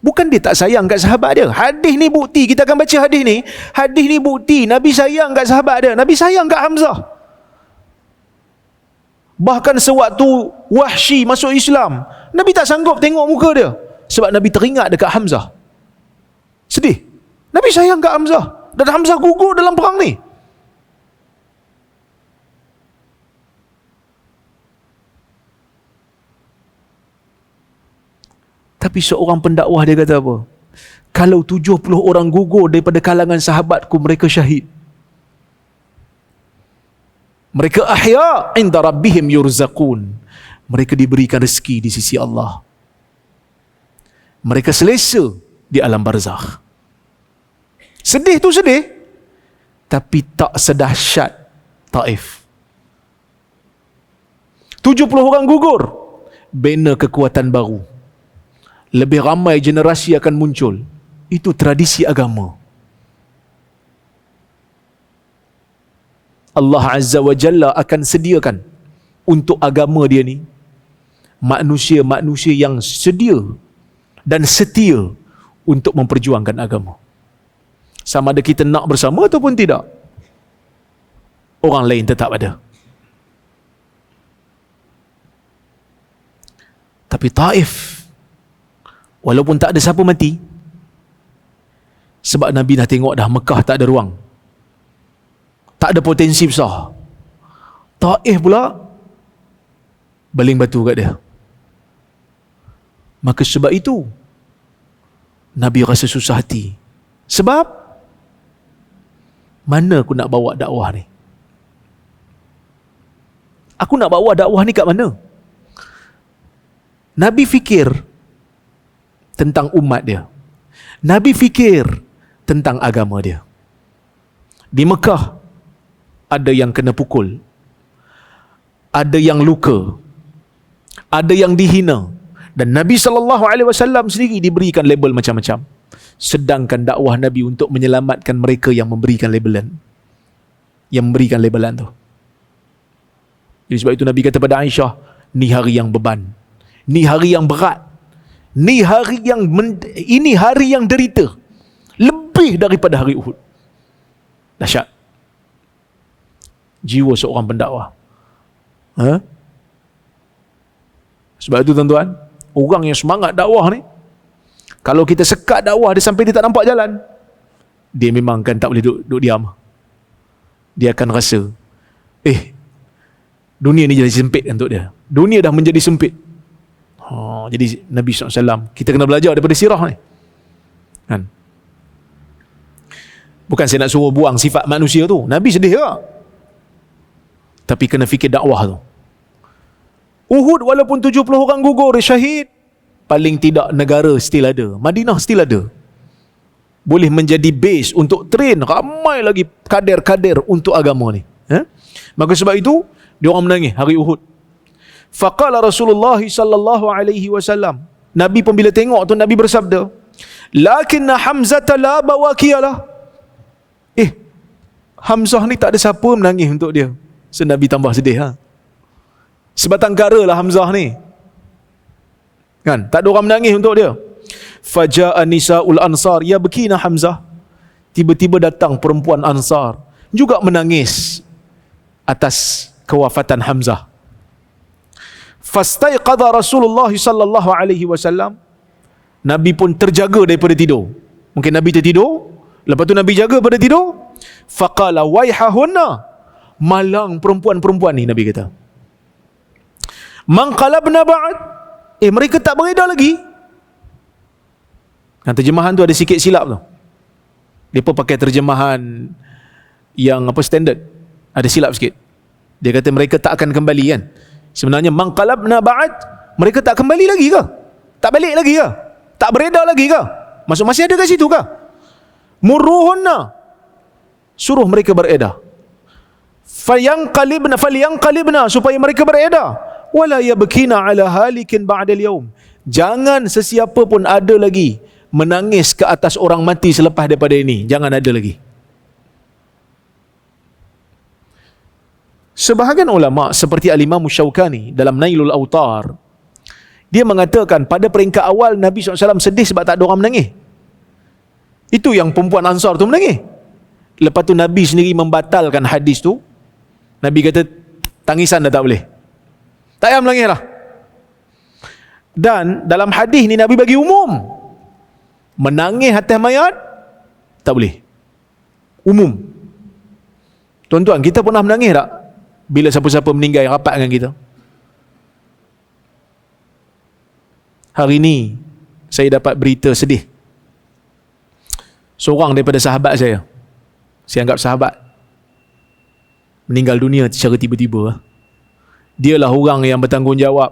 bukan dia tak sayang kat sahabat dia. Hadis ni bukti, kita akan baca hadis ni. Hadis ni bukti Nabi sayang kat sahabat dia. Nabi sayang kat Hamzah. Bahkan sewaktu Wahsy masuk Islam, Nabi tak sanggup tengok muka dia, sebab Nabi teringat dekat Hamzah. Sedih. Nabi sayang kat Hamzah. Dan Hamzah gugur dalam perang ni. Tapi seorang pendakwah dia kata apa? Kalau 70 orang gugur daripada kalangan sahabatku, mereka syahid. Mereka ahya inda rabbihim yurzaqun. Mereka diberikan rezeki di sisi Allah. Mereka selesa di alam barzakh. Sedih tu sedih, tapi tak sedahsyat Taif. 70 orang gugur, bina kekuatan baru. Lebih ramai generasi akan muncul. Itu tradisi agama. Allah Azza wa Jalla akan sediakan untuk agama dia ni manusia-manusia yang sedia dan setia untuk memperjuangkan agama. Sama ada kita nak bersama ataupun tidak, orang lain tetap ada. Tapi Taif, walaupun tak ada siapa mati, sebab Nabi dah tengok dah Mekah tak ada ruang, tak ada potensi besar. Taif pula baling batu kat dia. Maka sebab itu Nabi rasa susah hati. Sebab mana aku nak bawa dakwah ni? Aku nak bawa dakwah ni kat mana? Nabi fikir tentang umat dia. Nabi fikir tentang agama dia. Di Mekah ada yang kena pukul, ada yang luka, ada yang dihina, dan Nabi SAW sendiri diberikan label macam-macam. Sedangkan dakwah Nabi untuk menyelamatkan mereka yang memberikan labelan, tu. Jadi sebab itu Nabi kata pada Aisyah, ni hari yang beban, ni hari yang berat, ini hari yang derita, lebih daripada hari Uhud. Dahsyat jiwa seorang pendakwah. Sebab itu tuan-tuan, orang yang semangat dakwah ni, kalau kita sekat dakwah dia sampai dia tak nampak jalan, dia memang kan tak boleh duduk diam. Dia akan rasa, dunia ni jadi sempit untuk dia. Dunia dah menjadi sempit. Jadi Nabi SAW, kita kena belajar daripada sirah ni, kan? Bukan saya nak suruh buang sifat manusia tu, Nabi sedih ke? Tapi kena fikir dakwah tu. Uhud walaupun 70 orang gugur syahid, paling tidak negara still ada, Madinah still ada, boleh menjadi base untuk train ramai lagi kader-kader untuk agama ni. Maka sebab itu dia orang menangis hari Uhud. Faqala Rasulullah sallallahu alaihi wasallam, Nabi pun bila tengok tu Nabi bersabda, lakinna Hamzah la bawakiyalah. Hamzah ni tak ada siapa menangis untuk dia. So Nabi tambah sedih. Sebatang kara lah Hamzah ni, kan? Tak ada orang menangis untuk dia. Faja'a nisa'ul ansar yabkina Hamzah. Tiba-tiba datang perempuan Ansar juga menangis atas kewafatan Hamzah. Fastaiqadha Rasulullah sallallahu alaihi wasallam. Nabi pun terjaga daripada tidur. Mungkin Nabi tertidur, lepas tu Nabi jaga pada tidur. Faqala waihahunna, malang perempuan-perempuan ni, Nabi kata. Man qalabna ba'd, mereka tak beredar lagi. Kan terjemahan tu ada sikit silap tu. Depa pakai terjemahan yang standard, ada silap sikit. Dia kata mereka tak akan kembali, kan? Sebenarnya man qalabna ba'd, mereka tak kembali lagi ke? Tak balik lagi ke? Tak beredar lagi ke? Maksud masih ada kat situ ke? Murruhunna, suruh mereka beredar. Falyanqalibna, supaya mereka beredar. Wala yabkina ala halikin ba'da al-yawm, jangan sesiapa pun ada lagi menangis ke atas orang mati selepas daripada ini. Jangan ada lagi. Sebahagian ulama seperti Al-Imam Syaukani dalam Nailul Autar, dia mengatakan pada peringkat awal Nabi SAW sedih sebab tak ada orang menangis. Itu yang perempuan Ansar tu menangis. Lepas tu Nabi sendiri membatalkan hadis tu. Nabi kata tangisan dah tak boleh, tak payah menangis lah. Dan dalam hadis ni Nabi bagi umum, menangis atas mayat tak boleh. umum. Tuan-tuan, kita pernah menangis tak bila siapa-siapa meninggal yang rapat dengan kita? Hari ni saya dapat berita sedih. Seorang daripada sahabat saya anggap sahabat, meninggal dunia secara tiba-tiba. Dialah orang yang bertanggungjawab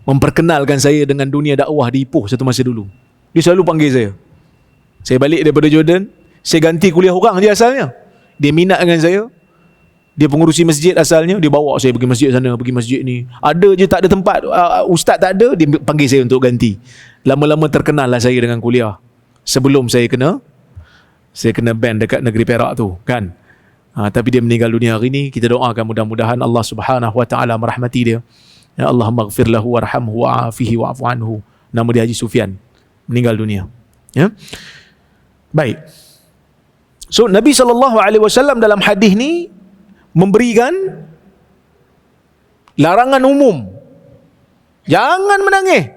memperkenalkan saya dengan dunia dakwah di Ipoh satu masa dulu. Dia selalu panggil saya. Saya balik daripada Jordan, saya ganti kuliah orang je asalnya. Dia minat dengan saya. Dia pengurusi masjid asalnya, dia bawa saya pergi masjid sana, pergi masjid ni. Ada je tak ada tempat, ustaz tak ada, dia panggil saya untuk ganti. Lama-lama terkenal lah saya dengan kuliah. Sebelum saya kena ban dekat negeri Perak tu, kan. Tapi dia meninggal dunia hari ni. Kita doakan mudah-mudahan Allah Subhanahu Wa Taala merahmati dia. Ya Allah, maghfir lahu warhamhu wa'afihi wa'fu anhu. Nama dia Haji Sufyan, meninggal dunia. Ya. Baik. So Nabi SAW dalam hadis ni memberikan larangan umum. Jangan menangis.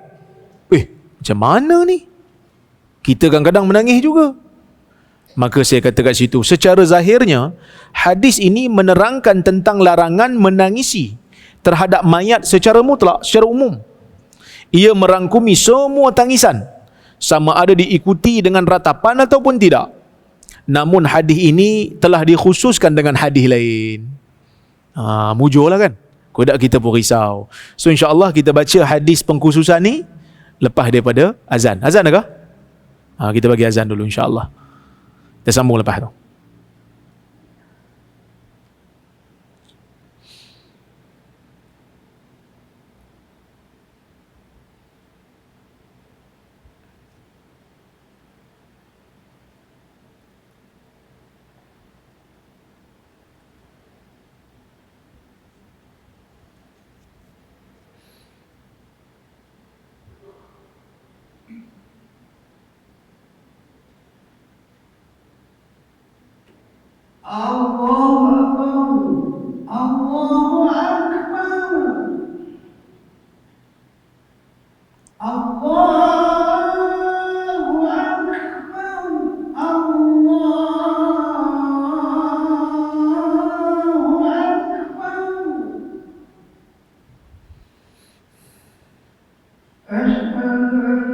Macam mana ni? Kita kadang-kadang menangis juga. Maka saya kata kat situ, secara zahirnya hadis ini menerangkan tentang larangan menangisi terhadap mayat secara mutlak, secara umum. Ia merangkumi semua tangisan, sama ada diikuti dengan ratapan ataupun tidak. Namun hadis ini telah dikhususkan dengan hadis lain. Mujur lah kan. Kodak kita pun risau. So insyaAllah kita baca hadis pengkhususan ni lepas daripada azan. Azan ke? Kita bagi azan dulu insyaAllah. Kita sambung lepas tu. Allahu Akbar, Allahu Akbar, Allahu Akbar, Allahu Akbar. Asyhadu an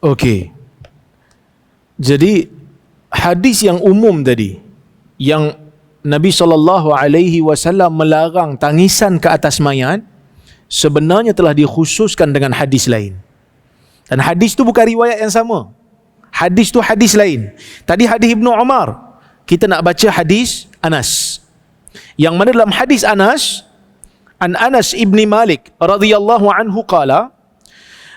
Okey. Jadi hadis yang umum tadi, yang Nabi SAW melarang tangisan ke atas mayat, sebenarnya telah dikhususkan dengan hadis lain. Dan hadis tu bukan riwayat yang sama. Hadis tu hadis lain. Tadi hadis Ibnu Umar, kita nak baca hadis Anas. Yang mana dalam hadis Anas, an Anas ibni Malik radhiyallahu anhu qala,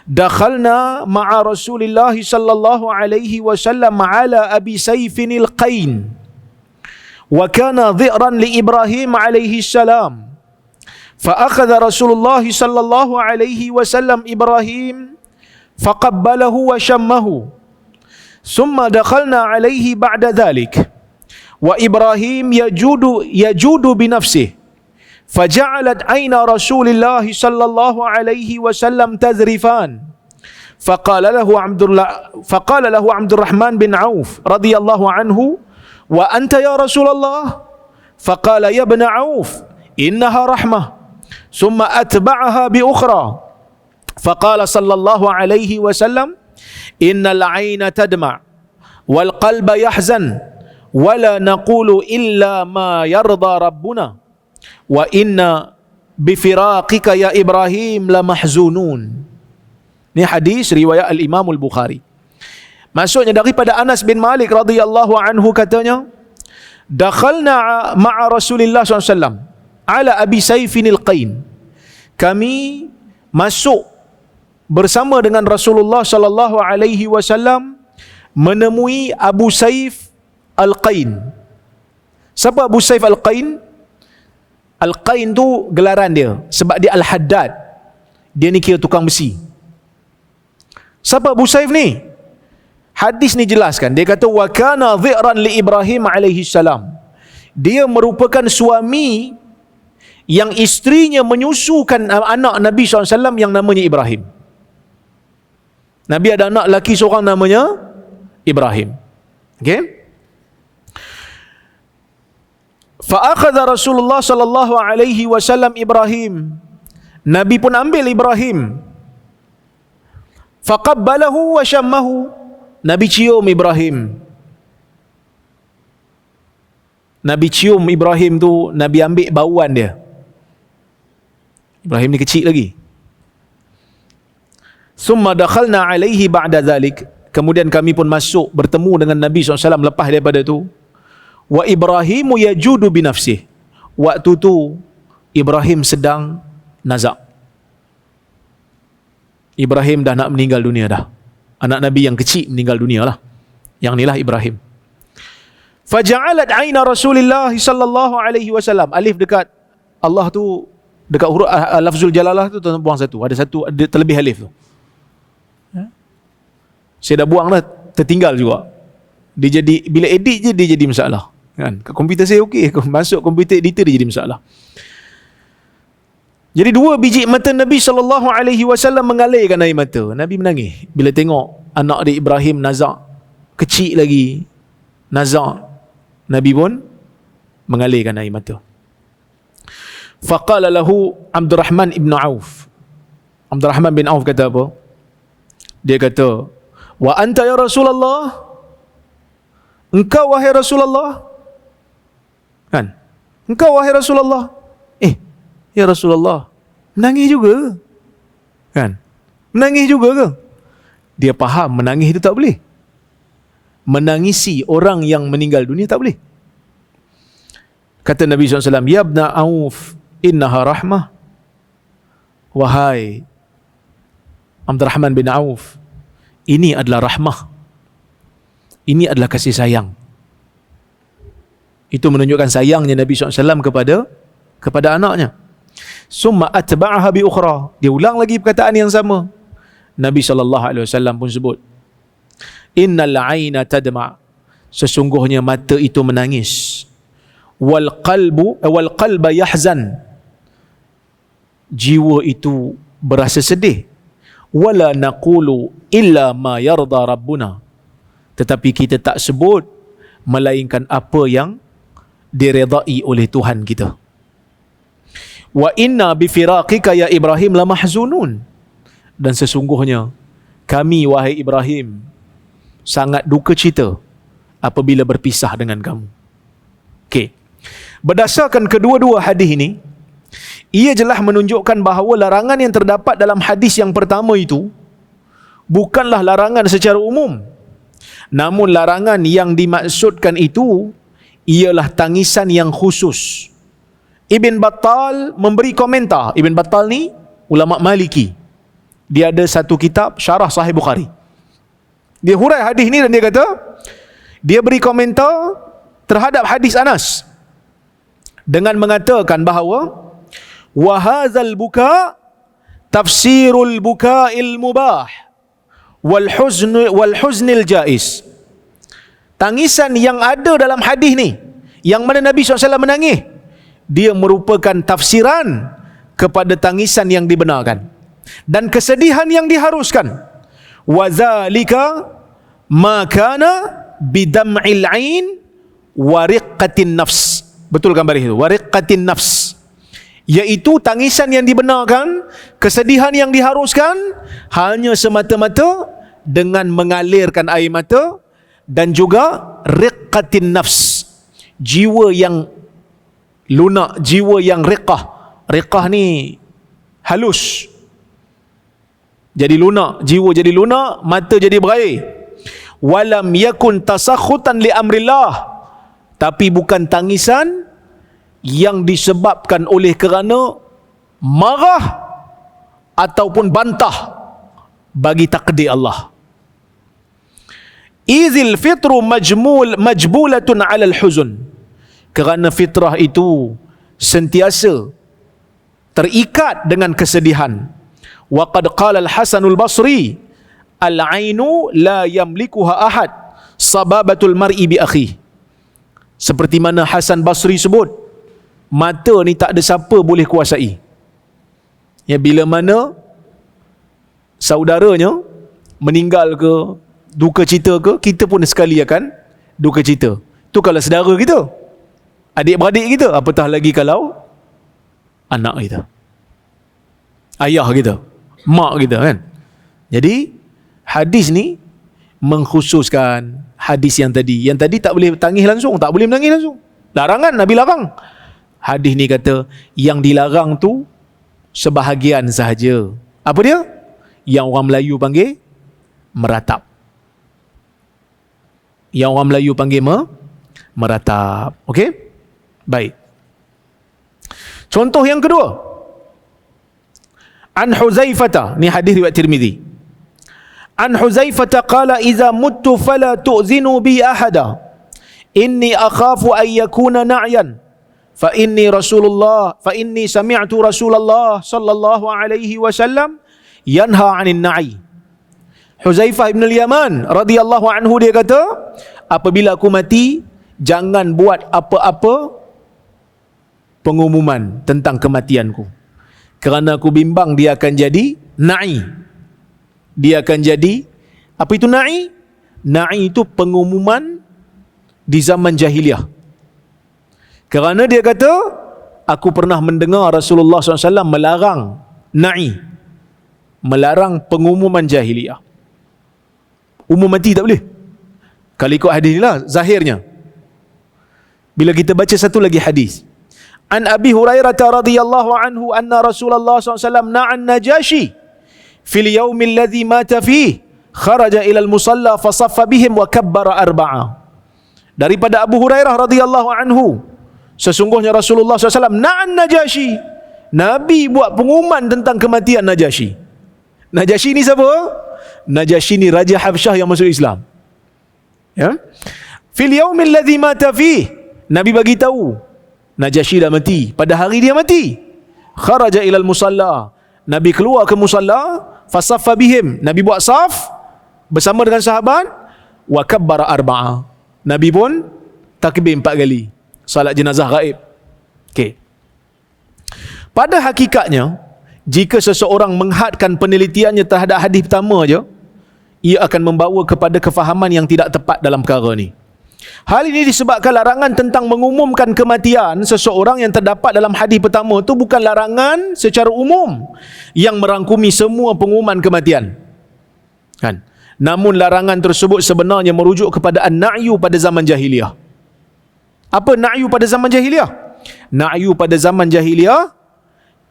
dakhalna ma'a Rasulillah sallallahu alaihi wasallam ala Abi Saifin al-Qain wa kana dhi'ran li Ibrahim alaihi salam. فأخذ رسول الله صلى الله عليه وسلم إبراهيم فقبله وشمه ثم دخلنا عليه بعد ذلك وإبراهيم يجود بنفسه فجعلت عين رسول الله صلى الله عليه وسلم تذرفان فقال له عبد الرحمن بن عوف رضي الله عنه وأنت يا رسول الله فقال يا ابن عوف إنها رحمة ثم أتبعها بأخرى فقال صلى الله عليه وسلم إن العين تدمع والقلب يحزن ولا نقول إلا ما يرضى ربنا وإن بفراقك يا إبراهيم لمحزونون. Ini hadis riwayat Al-Imam Al-Bukhari. Maksudnya daripada Anas bin Malik radhiyallahu anhu katanya, dakhalna ma'a Rasulillah SAW ala Abi Saifin al-Qain. Kami masuk bersama dengan Rasulullah sallallahu alaihi wasallam menemui Abu Saif al-Qain. Siapa Abu Saif al-Qain? Al-Qain tu gelaran dia sebab dia Al-Haddad. Dia ni kira tukang besi. Siapa Abu Saif ni? Hadis ni jelaskan. Dia kata wa kana dhi'ran li Ibrahim alaihi salam. Dia merupakan suami yang isterinya menyusukan anak Nabi SAW yang namanya Ibrahim. Nabi ada anak lelaki seorang namanya Ibrahim. Okey? Fa'akhadha Rasulullah sallallahu alaihi wasallam Ibrahim. Nabi pun ambil Ibrahim. Faqabbalahu wa shammahu. Nabi cium Ibrahim. Nabi cium Ibrahim tu, Nabi ambil bauan dia. Ibrahim ni kecil lagi. Summa dakhalna alaihi ba'da dhalik. Kemudian kami pun masuk bertemu dengan Nabi SAW lepas daripada tu. Wa Ibrahimu yajudu binafsih. Waktu tu Ibrahim sedang nazak. Ibrahim dah nak meninggal dunia dah. Anak Nabi yang kecil meninggal dunia lah. Yang inilah Ibrahim. Faja'alat aina Rasulillah sallallahu alaihi wasallam. Alif dekat Allah tu, dekat huruf lafzul jalalah tu tuan buang satu. Ada terlebih alif tu. Saya dah buang dah, tertinggal juga. Dia jadi, bila edit je dia jadi masalah. Kan? Kat komputer saya okey, masuk komputer editor dia jadi masalah. Jadi 2 biji mata Nabi SAW mengalirkan air mata. Nabi menangis bila tengok anak dia Ibrahim nazak, kecil lagi, nazak. Nabi pun mengalirkan air mata. Faqala lahu Abdurrahman ibn Auf. Abdurrahman bin Auf kata apa? Dia kata, wa anta ya Rasulullah, engkau wahai Rasulullah. Kan? Engkau wahai Rasulullah. Ya Rasulullah, menangis juga. Kan? Menangis juga ke? Dia faham menangis itu tak boleh. Menangisi orang yang meninggal dunia tak boleh. Kata Nabi SAW, ya ibna Auf, innaha rahmah. Wahai Abdurrahman bin Auf, ini adalah rahmah. Ini adalah kasih sayang. Itu menunjukkan sayangnya Nabi SAW kepada anaknya. Summa atba'aha bi ukhra. Dia ulang lagi perkataan yang sama. Nabi SAW pun sebut, innal aina tadma'. Sesungguhnya mata itu menangis. Wal qalba yahzan. Jiwa itu berasa sedih. Wala naqulu illa ma yarda rabbuna. Tetapi kita tak sebut melainkan apa yang diredai oleh Tuhan kita. Wa inna bi firaqika ya Ibrahim la mahzunun. Dan sesungguhnya kami wahai Ibrahim sangat duka cita apabila berpisah dengan kamu. Okey. Berdasarkan kedua-dua hadis ini, ia jelas menunjukkan bahawa larangan yang terdapat dalam hadis yang pertama itu bukanlah larangan secara umum. Namun larangan yang dimaksudkan itu ialah tangisan yang khusus. Ibn Battal memberi komentar. Ibn Battal ni ulama Maliki. Dia ada satu kitab syarah Sahih Bukhari. Dia hurai hadis ni dan dia kata, dia beri komentar terhadap hadis Anas dengan mengatakan bahawa wa hadzal buka tafsirul buka'il mubah wal huznil jaiz. Tangisan yang ada dalam hadis ni, yang mana Nabi SAW menangis, dia merupakan tafsiran kepada tangisan yang dibenarkan dan kesedihan yang diharuskan. Wa zalika ma kana bidam'il ain wa riqqatin nafs. Betul kan baris itu? Wa riqqatin nafs, iaitu tangisan yang dibenarkan, kesedihan yang diharuskan hanya semata-mata dengan mengalirkan air mata, dan juga riqqatin nafs, jiwa yang lunak, jiwa yang riqqah. Riqqah ni halus, jadi lunak, jiwa jadi lunak, mata jadi berair. Walam yakun tasakhutan li amrillah, tapi bukan tangisan yang disebabkan oleh kerana marah ataupun bantah bagi takdir Allah. Izil fitru majbulatun alal huzun, kerana fitrah itu sentiasa terikat dengan kesedihan. Wa qad qala al-Hasanul Basri, al-ainu la yamlikuha ahad sababatul mar'i bi akhi. Seperti mana Hasan Basri sebut, mata ni tak ada siapa boleh kuasai. Ya, bila mana saudaranya meninggal ke, duka cita ke, kita pun sekali akan duka cita. Tu kalau saudara kita, adik-beradik kita, apatah lagi kalau anak kita, ayah kita, mak kita kan. Jadi hadis ni mengkhususkan hadis yang tadi. Yang tadi tak boleh tangis langsung, tak boleh menangis langsung. Larangan, Nabi larang. Hadis ni kata yang dilarang tu sebahagian sahaja. Apa dia? Yang orang Melayu panggil meratap. Yang orang Melayu panggil meratap. Okey? Baik. Contoh yang kedua. An Huzaifah, ni hadis riwayat Tirmizi. An Huzaifah qala idza muttu fala tu'zinu bi ahada inni akhafu an yakuna na'yan fa inni sami'tu Rasulullah sallallahu alaihi wasallam yanha 'anil na'i. Huzaifah bin al-Yaman radhiyallahu anhu dia kata, apabila aku mati jangan buat apa-apa pengumuman tentang kematianku, kerana aku bimbang dia akan jadi na'i. Dia akan jadi, apa itu na'i? Na'i itu pengumuman di zaman jahiliah. Kerana dia kata, aku pernah mendengar Rasulullah SAW melarang na'i, melarang pengumuman jahiliah. Umum mati tak boleh. Kalau ikut hadis ni lah zahirnya. Bila kita baca satu lagi hadis, An Abi Hurairah radhiyallahu anhu anna Rasulullah SAW na'an Najashi fil yaumil ladzi mata fihi kharaja ila al-musalla fa saffa bihim wa kabbara arba'a. Daripada Abu Hurairah radhiyallahu anhu, sesungguhnya Rasulullah SAW na'an Najashi, Nabi buat pengumuman tentang kematian Najashi. Najashi ni siapa? Najashi ni Raja Habsyah yang masuk Islam. Ya. Fil yaumil ladzi mata fihi, Nabi bagi tahu Najashi dah mati, pada hari dia mati. Kharaja ila al-musalla, Nabi keluar ke musalla, fasaffa bihim, Nabi buat saf bersama dengan sahabat, wa kabbara arba'a, Nabi pun takbir 4 kali salat jenazah gaib. Okey. Pada hakikatnya, jika seseorang menghadkan penelitiannya terhadap hadis pertama je, ia akan membawa kepada kefahaman yang tidak tepat dalam perkara ni. Hal ini disebabkan larangan tentang mengumumkan kematian seseorang yang terdapat dalam hadis pertama itu bukan larangan secara umum yang merangkumi semua pengumuman kematian. Kan? Namun larangan tersebut sebenarnya merujuk kepada an-na'yu pada zaman jahiliyah. Apa na'yu pada zaman jahiliyah? Na'yu pada zaman jahiliyah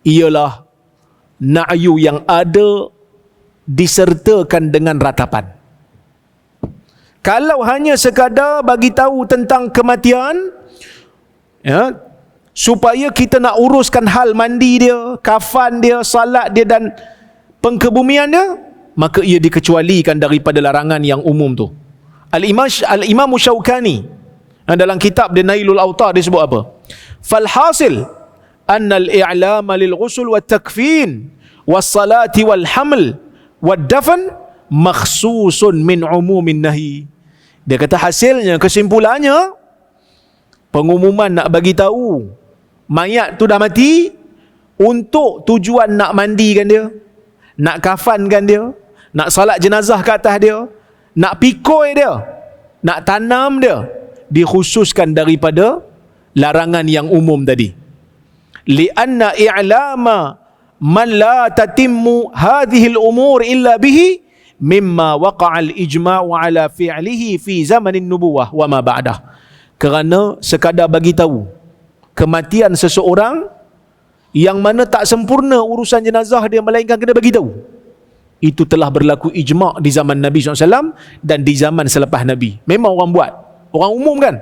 ialah na'yu yang ada disertakan dengan ratapan. Kalau hanya sekadar bagi tahu tentang kematian, ya, supaya kita nak uruskan hal mandi dia, kafan dia, salat dia dan pengkebumian dia, maka ia dikecualikan daripada larangan yang umum tu. Al-Imam Syaukani dalam kitab dia Nailul Awtar dia sebut apa? Falhasil anna al-i'lama lil ghusl wat takfin was salati wal haml wad dafn makhsusun min umumin nahi. Dia kata hasilnya, kesimpulannya, pengumuman nak bagi tahu mayat tu dah mati untuk tujuan nak mandikan dia, nak kafankan dia, nak salat jenazah ke atas dia, nak pikul dia, nak tanam dia, dikhususkan daripada larangan yang umum tadi. Lianna i'lama man la tatimmu hadhihi al-umur illa bihi mimma waqa'a al-ijma'u ala fi'lihi fi zamanin nubuwah wa ma ba'dah. Kerana sekadar bagi tahu kematian seseorang yang mana tak sempurna urusan jenazah dia, melainkan kena bagi tahu. Itu telah berlaku ijma' di zaman Nabi SAW dan di zaman selepas Nabi. Memang orang buat, orang umum kan.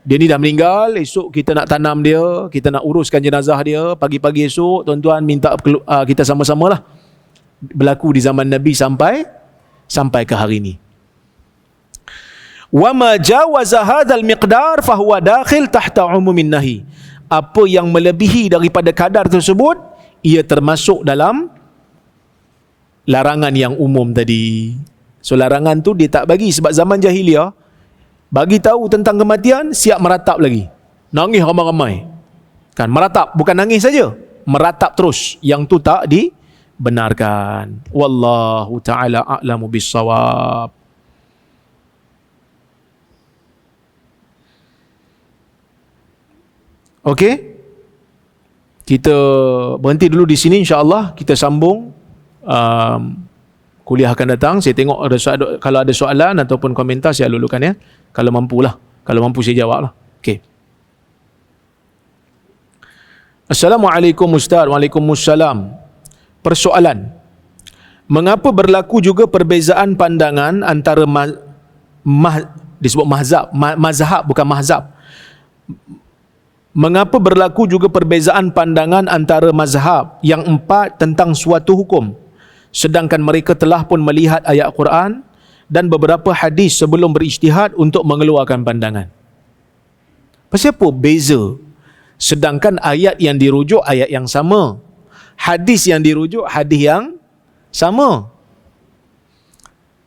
Dia ni dah meninggal, esok kita nak tanam dia, kita nak uruskan jenazah dia, pagi-pagi esok tuan-tuan minta kita sama-sama lah. Berlaku di zaman Nabi sampai ke hari ini. Wa ma jawaza hadzal miqdar fa huwa dakhil tahta umumin nahi. Apa yang melebihi daripada kadar tersebut, ia termasuk dalam larangan yang umum tadi. So larangan tu dia tak bagi sebab zaman jahiliah bagi tahu tentang kematian siap meratap lagi. Nangis ramai-ramai. Kan meratap, bukan nangis saja, meratap terus. Yang tu tak dibenarkan. Wallahu taala a'lamu bissawab. Okey. Kita berhenti dulu di sini, insya-Allah kita sambung kuliah akan datang. Saya tengok ada kalau ada soalan ataupun komentar saya lulukan ya. Kalau mampulah. Kalau mampu saya jawablah. Okey. Assalamualaikum Ustaz. Waalaikumsalam. Persoalan. Mengapa berlaku juga perbezaan pandangan antara disebut mazhab bukan mahzab. Mengapa berlaku juga perbezaan pandangan antara mazhab yang 4 tentang suatu hukum, sedangkan mereka telah pun melihat ayat Quran dan beberapa hadis sebelum berijtihad untuk mengeluarkan pandangan? Pasal apa beza? Sedangkan ayat yang dirujuk ayat yang sama, hadis yang dirujuk hadis yang sama.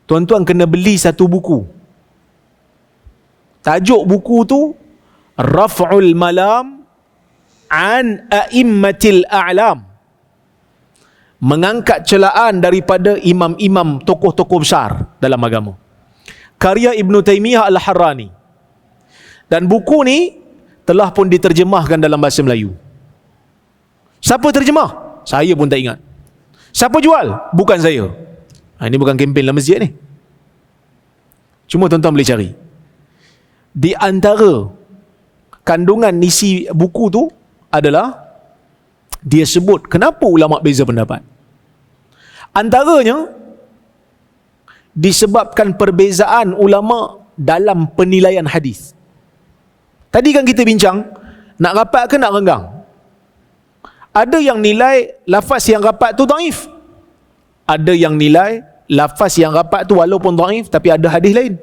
Tuan-tuan kena beli satu buku. Tajuk buku tu Raf'ul Malam an A'immatil A'lam. Mengangkat celaan daripada imam-imam tokoh-tokoh besar dalam agama. Karya Ibn Taymiyah Al-Harrani. Dan buku ni telah pun diterjemahkan dalam bahasa Melayu. Siapa terjemah? Saya pun tak ingat. Siapa jual? Bukan saya. Ini bukan kempen dalam masjid ni. Cuma tuan-tuan boleh cari. Di antara kandungan isi buku tu adalah dia sebut kenapa ulama beza pendapat. Antaranya disebabkan perbezaan ulama dalam penilaian hadis. Tadi kan kita bincang nak rapat ke nak renggang. Ada yang nilai lafaz yang rapat tu dhaif. Ada yang nilai lafaz yang rapat tu walaupun dhaif tapi ada hadis lain.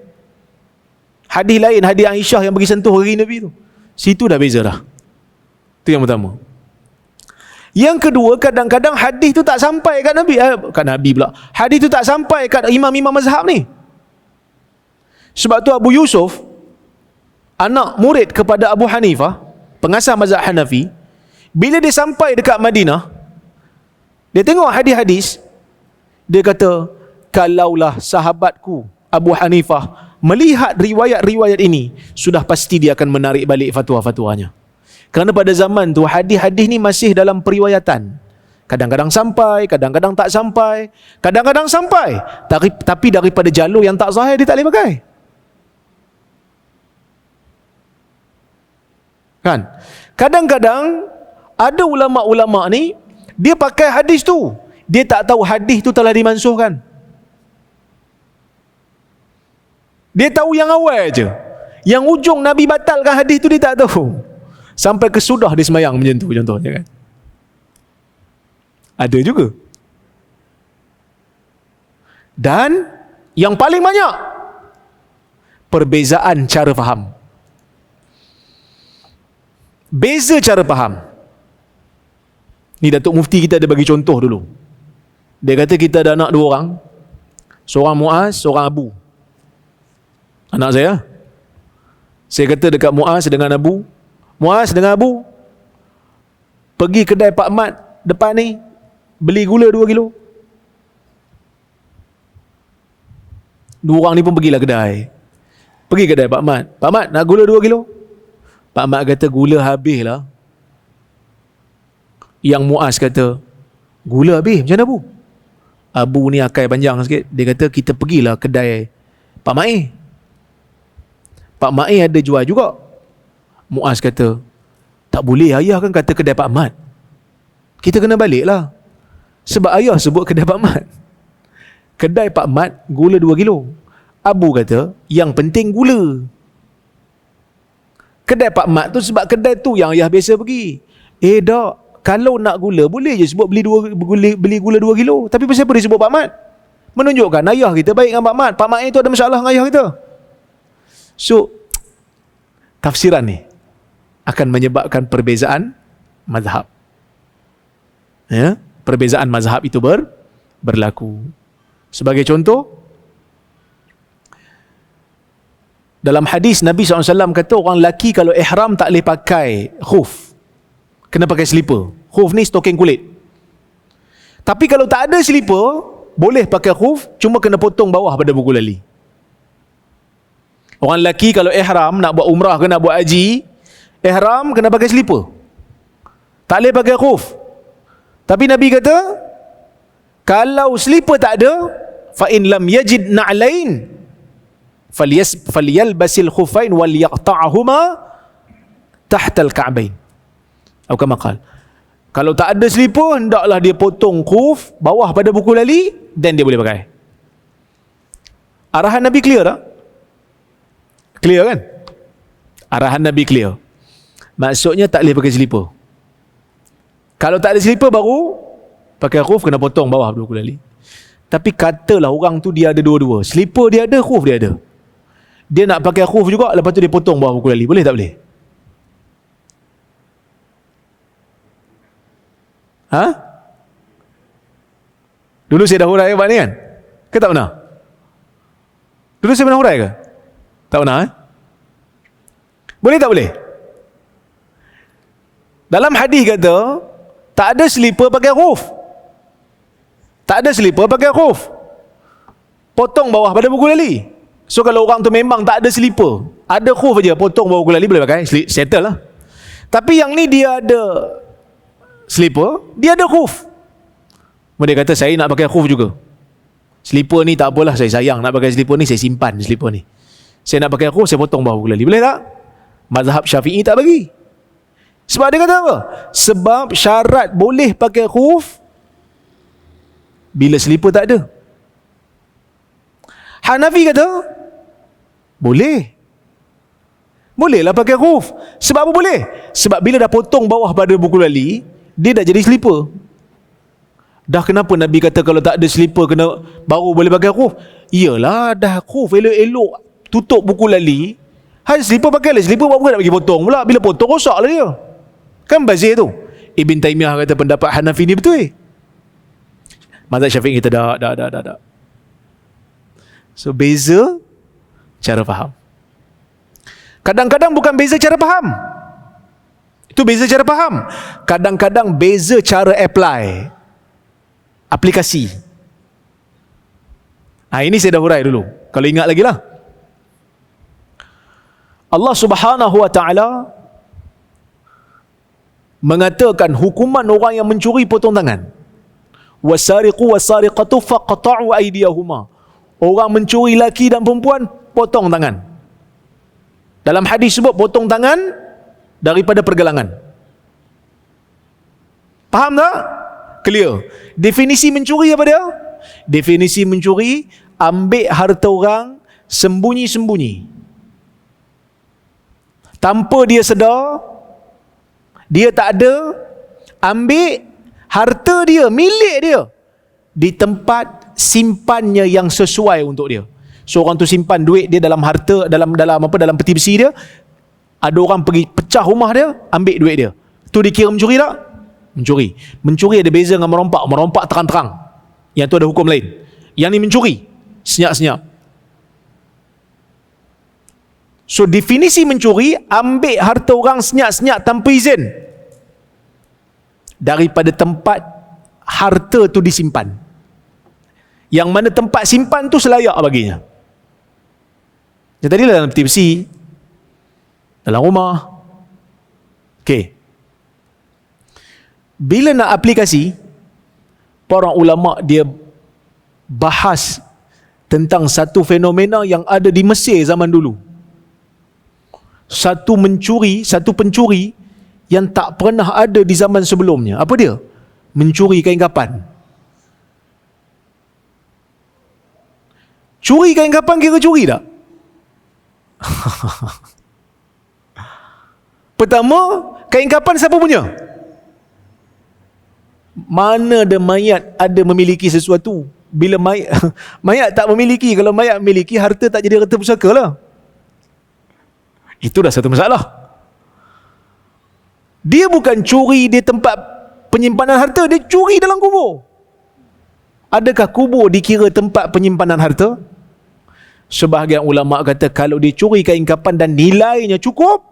Hadis lain, hadis Aisyah yang bagi sentuh kaki Nabi tu. Situ dah beza dah. Itu yang pertama. Yang kedua, kadang-kadang hadis tu tak sampai kat Nabi. Kat Nabi pula. Hadis tu tak sampai kat imam-imam mazhab ni. Sebab tu Abu Yusuf, anak murid kepada Abu Hanifah, pengasas mazhab Hanafi, bila dia sampai dekat Madinah, dia tengok hadis-hadis, dia kata, kalaulah sahabatku Abu Hanifah melihat riwayat-riwayat ini, sudah pasti dia akan menarik balik fatwa-fatwanya. Kerana pada zaman tu hadis-hadis ni masih dalam periwayatan. Kadang-kadang sampai, kadang-kadang tak sampai, kadang-kadang sampai, tapi daripada jalur yang tak sahih dia tak boleh pakai. Kan? Kadang-kadang ada ulama-ulama ni dia pakai hadis tu, dia tak tahu hadis tu telah dimansuhkan. Dia tahu yang awal je, yang ujung Nabi batalkan hadis tu dia tak tahu. Sampai kesudah dia semayang macam tu contohnya kan. Ada juga. Dan yang paling banyak, perbezaan cara faham. Beza cara faham. Ni Datuk Mufti kita ada bagi contoh dulu. Dia kata kita ada anak 2 orang. Seorang Muaz, seorang Abu. Anak saya. Saya kata dekat Muaz dengan Abu, Muaz dengan Abu, pergi kedai Pak Mat depan ni, beli gula 2 kilo. 2 orang ni pun pergilah kedai. Pergi kedai Pak Mat. Pak Mat, nak gula 2 kilo? Pak Mat kata, gula habis lah. Yang Muaz kata, gula habis? Macam mana Abu? Abu ni akai panjang sikit. Dia kata, kita pergilah kedai Pak Mai. Pak Mai ada jual juga. Muaz kata, tak boleh, ayah kan kata kedai Pak Mat. Kita kena balik lah. Sebab ayah sebut kedai Pak Mat. Kedai Pak Mat gula 2 kilo. Abu kata, yang penting gula. Kedai Pak Mat tu sebab kedai tu yang ayah biasa pergi. Tak, kalau nak gula boleh je sebut beli gula 2 kilo. Tapi pasal apa dia sebut Pak Mat? Menunjukkan ayah kita baik dengan Pak Mat. Pak Mat itu ada masalah dengan ayah kita. So, tafsiran ni akan menyebabkan perbezaan mazhab. Ya, perbezaan mazhab itu berlaku. Sebagai contoh, dalam hadis Nabi SAW kata orang lelaki kalau ihram tak boleh pakai khuf, kena pakai slipper. Khuf ni stoking kulit. Tapi kalau tak ada slipper, boleh pakai khuf, cuma kena potong bawah pada buku lali. Orang lelaki kalau ihram nak buat umrah ke nak buat haji, ihram kena pakai slipper, tak boleh pakai khuf. Tapi Nabi kata, kalau slipper tak ada, fa in lam yajid na'lain falyalbasil khuffain wal yaqta'huma tahta al-ka'bain. Atau kama qala, kalau tak ada slipper, hendaklah dia potong khuf bawah pada buku lali, dan dia boleh pakai. Arahan Nabi clear tak? Clear kan? Arahan Nabi clear. Maksudnya tak boleh pakai slipper. Kalau tak ada slipper baru pakai khuf, kena potong bawah buku lali. Tapi katalah orang tu dia ada dua-dua. Slipper dia ada, khuf dia ada. Dia nak pakai khuf juga, lepas tu dia potong bawah buku lali. Boleh tak boleh? Ha? Dulu saya dah hurai bab ni kan? Ke tak pernah? Dulu saya pernah hurai ke? Tak pernah Boleh tak boleh? Dalam hadis kata, tak ada slipper pakai khuf. Tak ada slipper pakai khuf, potong bawah pada buku lali. So kalau orang tu memang tak ada slipper, ada khuf aja, potong bawah buku lali, boleh pakai, settle lah. Tapi yang ni dia ada slipper, dia ada khuf. Dia kata, saya nak pakai khuf juga. Slipper ni tak apalah, saya sayang nak pakai slipper ni, saya simpan slipper ni. Saya nak pakai khuf, saya potong bawah buku lali. Boleh tak? Mazhab Syafi'i tak bagi. Sebab dia kata apa? Sebab syarat boleh pakai khuf bila slipper tak ada. Hanafi kata boleh. Bolehlah pakai khuf. Sebab apa boleh? Sebab bila dah potong bawah pada buku lali, dia dah jadi slipper. Dah kenapa Nabi kata kalau tak ada slipper kena baru boleh pakai khuf? Iyalah, dah khuf elok-elok tutup buku lali, hai slipper pakailah. Slipper buat apa nak bagi potong pula? Bila potong rosaklah dia. Kan bazir tu. Ibn Taymiyah kata pendapat Hanafi ni betul. Mazhab Syafi'i kata tak. So beza cara faham. Kadang-kadang bukan beza cara faham. Itu beza cara faham. Kadang-kadang beza cara apply. Aplikasi. Ini saya dah hurai dulu. Kalau ingat lagi lah. Allah Subhanahu wa ta'ala mengatakan hukuman orang yang mencuri potong tangan. wasariqu wasariqatu faqta'u aydiyahuma. Orang mencuri laki dan perempuan, potong tangan. Dalam hadis sebut potong tangan daripada pergelangan. Faham tak? Clear. Definisi mencuri apa dia? Definisi mencuri, ambil harta orang sembunyi-sembunyi, tanpa dia sedar, dia tak ada, ambil harta dia, milik dia, di tempat simpannya yang sesuai untuk dia. So orang tu simpan duit dia dalam harta, dalam peti besi dia. Ada orang pergi pecah rumah dia, ambil duit dia. Tu dikira mencuri tak? Mencuri. Mencuri ada beza dengan merompak. Merompak terang-terang, yang tu ada hukum lain. Yang ni mencuri senyap-senyap. So definisi mencuri, ambil harta orang senyap-senyap tanpa izin daripada tempat harta tu disimpan, yang mana tempat simpan tu selayak baginya. Yang tadi dalam peti besi, dalam rumah. Okey. Bila nak aplikasi, para ulama dia bahas tentang satu fenomena yang ada di Mesir zaman dulu. Satu pencuri yang tak pernah ada di zaman sebelumnya. Apa dia? Mencuri kain kapan. Curi kain kapan kira curi tak? Pertama, kain kapan siapa punya? Mana ada mayat ada memiliki sesuatu? Bila mayat tak memiliki. Kalau mayat memiliki, harta tak jadi harta pusaka lah. Itu dah satu masalah. Dia bukan curi di tempat penyimpanan harta, dia curi dalam kubur. Adakah kubur dikira tempat penyimpanan harta? Sebahagian ulama kata kalau dia curi kain kapan dan nilainya cukup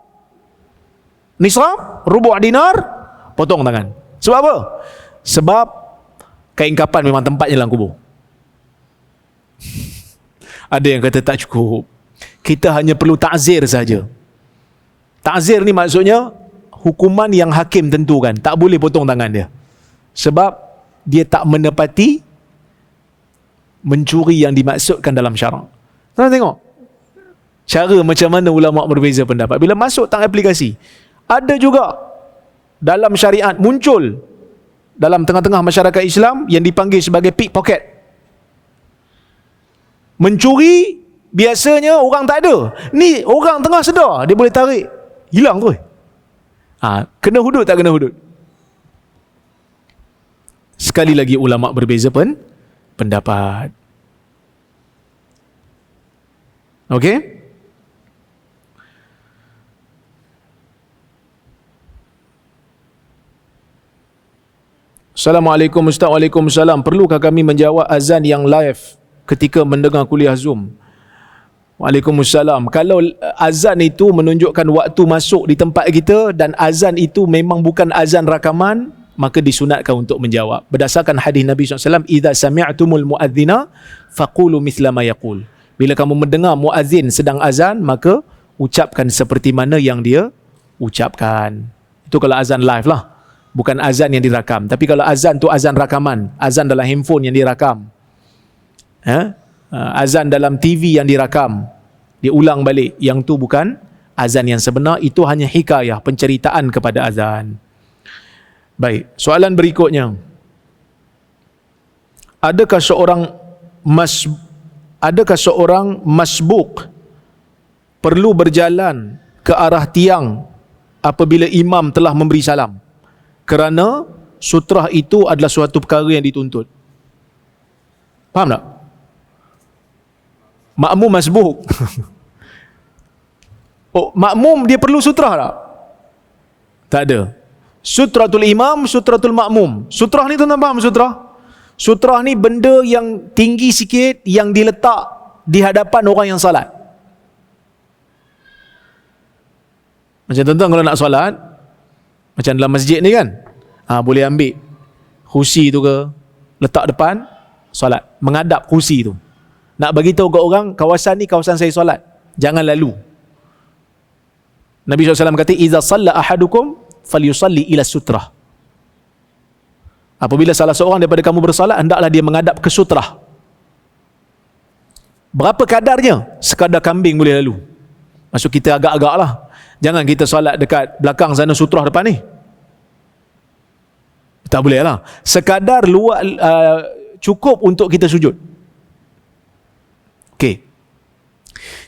nisab, rubu' dinar, potong tangan. Sebab apa? Sebab kain kapan memang tempatnya dalam kubur. Ada yang kata tak cukup, kita hanya perlu ta'zir saja. Ta'zir ni maksudnya hukuman yang hakim tentukan, tak boleh potong tangan dia, sebab dia tak menepati mencuri yang dimaksudkan dalam syarak. Tuan tengok cara macam mana ulama berbeza pendapat bila masuk tang aplikasi. Ada juga dalam syariat muncul dalam tengah-tengah masyarakat Islam yang dipanggil sebagai pickpocket. Mencuri biasanya orang tak ada, ni orang tengah sedar, dia boleh tarik, hilang tu. Kena hudud tak kena hudud? Sekali lagi ulama berbeza pendapat. Okey? Assalamualaikum Ustaz. Waalaikumsalam. Perlukah kami menjawab azan yang live ketika mendengar kuliah Zoom? Waalaikumsalam. Kalau azan itu menunjukkan waktu masuk di tempat kita dan azan itu memang bukan azan rakaman, maka disunatkan untuk menjawab. Berdasarkan hadis Nabi SAW, "Idza sami'tumul muadzina faqulu mithla ma yaqul." Bila kamu mendengar muazzin sedang azan, maka ucapkan seperti mana yang dia ucapkan. Itu kalau azan live lah, bukan azan yang dirakam. Tapi kalau azan tu azan rakaman, azan dalam handphone yang dirakam, azan dalam TV yang dirakam, diulang balik, yang tu bukan azan yang sebenar. Itu hanya hikayah, penceritaan kepada azan. Baik, soalan berikutnya, adakah seorang masbuk perlu berjalan ke arah tiang apabila imam telah memberi salam, kerana sutrah itu adalah suatu perkara yang dituntut? Faham tak? Makmum masbuk makmum dia perlu sutrah tak? Tak ada. Sutratul imam, sutratul makmum. Sutrah ni tuan-tuan faham sutrah? Sutrah ni benda yang tinggi sikit yang diletak di hadapan orang yang salat. Macam tuan-tuan kalau nak solat, macam dalam masjid ni kan, boleh ambil kursi tu ke, letak depan, solat, menghadap kursi tu. Nak bagi tahu kat orang, kawasan ni kawasan saya solat, jangan lalu. Nabi SAW kata, "Iza salla ahadukum falyusalli ila sutrah." Apabila salah seorang daripada kamu bersolat, hendaklah dia menghadap ke sutrah. Berapa kadarnya? Sekadar kambing boleh lalu. Maksud kita agak-agak lah. Jangan kita solat dekat belakang sana sutrah depan ni. Tak boleh lah. Sekadar luar, cukup untuk kita sujud. Okey.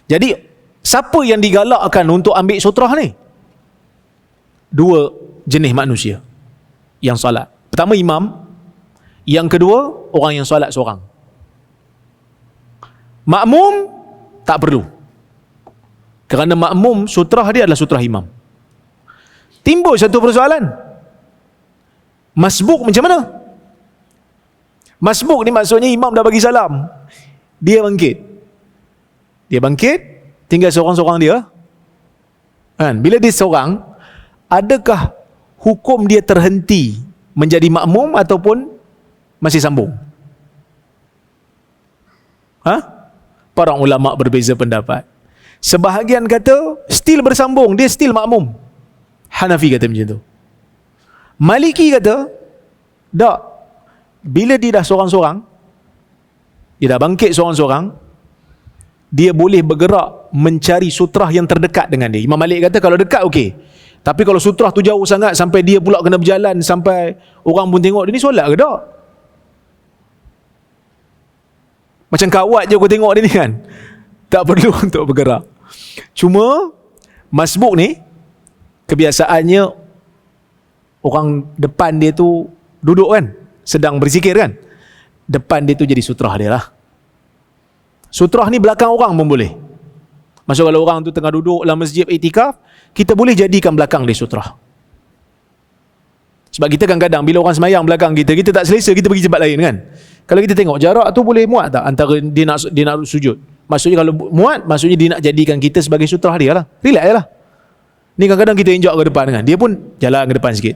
Jadi, siapa yang digalakkan untuk ambil sutrah ni? Dua jenis manusia yang solat. Pertama, imam. Yang kedua, orang yang solat seorang. Makmum, tak perlu. Kerana makmum, sutrah dia adalah sutrah imam. Timbul satu persoalan. Masbuk macam mana? Masbuk ni maksudnya imam dah bagi salam. Dia bangkit. Tinggal seorang-seorang dia. Kan? Bila dia seorang, adakah hukum dia terhenti menjadi makmum ataupun masih sambung? Para ulama berbeza pendapat. Sebahagian kata still bersambung, dia still makmum. Hanafi kata macam tu. Maliki kata tak. Bila dia dah seorang-seorang, dia dah bangkit seorang-seorang, dia boleh bergerak mencari sutrah yang terdekat dengan dia. Imam Malik kata kalau dekat okey. Tapi kalau sutrah tu jauh sangat sampai dia pula kena berjalan sampai orang pun tengok dia ni solat ke tak? Macam kawat je aku tengok dia ni kan. Tak perlu untuk bergerak. Cuma masbuk ni kebiasaannya orang depan dia tu duduk kan, sedang berzikir kan. Depan dia tu jadi sutrah dia lah. Sutrah ni belakang orang pun boleh. Maksud kalau orang tu tengah duduk dalam masjid iktikaf, kita boleh jadikan belakang dia sutrah. Sebab kita kadang-kadang bila orang semayang belakang kita, kita tak selesa, kita pergi tempat lain kan. Kalau kita tengok jarak tu boleh muat tak antara dia nak sujud. Maksudnya kalau muat, maksudnya dia nak jadikan kita sebagai sutrah dia lah. Relax je lah. Ni kadang-kadang kita injak ke depan kan. Dia pun jalan ke depan sikit.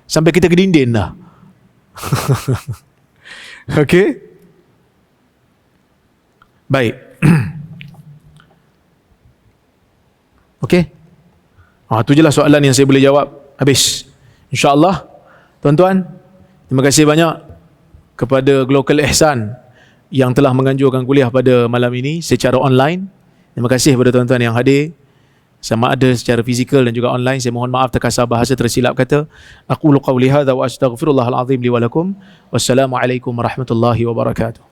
Sampai kita ke dinding dah. Okey. Baik. Okey. Tu je lah soalan yang saya boleh jawab. Habis. InsyaAllah, tuan-tuan, terima kasih banyak kepada Global Ihsan yang telah menganjurkan kuliah pada malam ini secara online. Terima kasih kepada tuan-tuan yang hadir, sama ada secara fizikal dan juga online. Saya mohon maaf terkasar bahasa tersilap kata. Aqulu qawli hadza wa astaghfirullahal azim li wa lakum. Wassalamualaikum warahmatullahi wabarakatuh.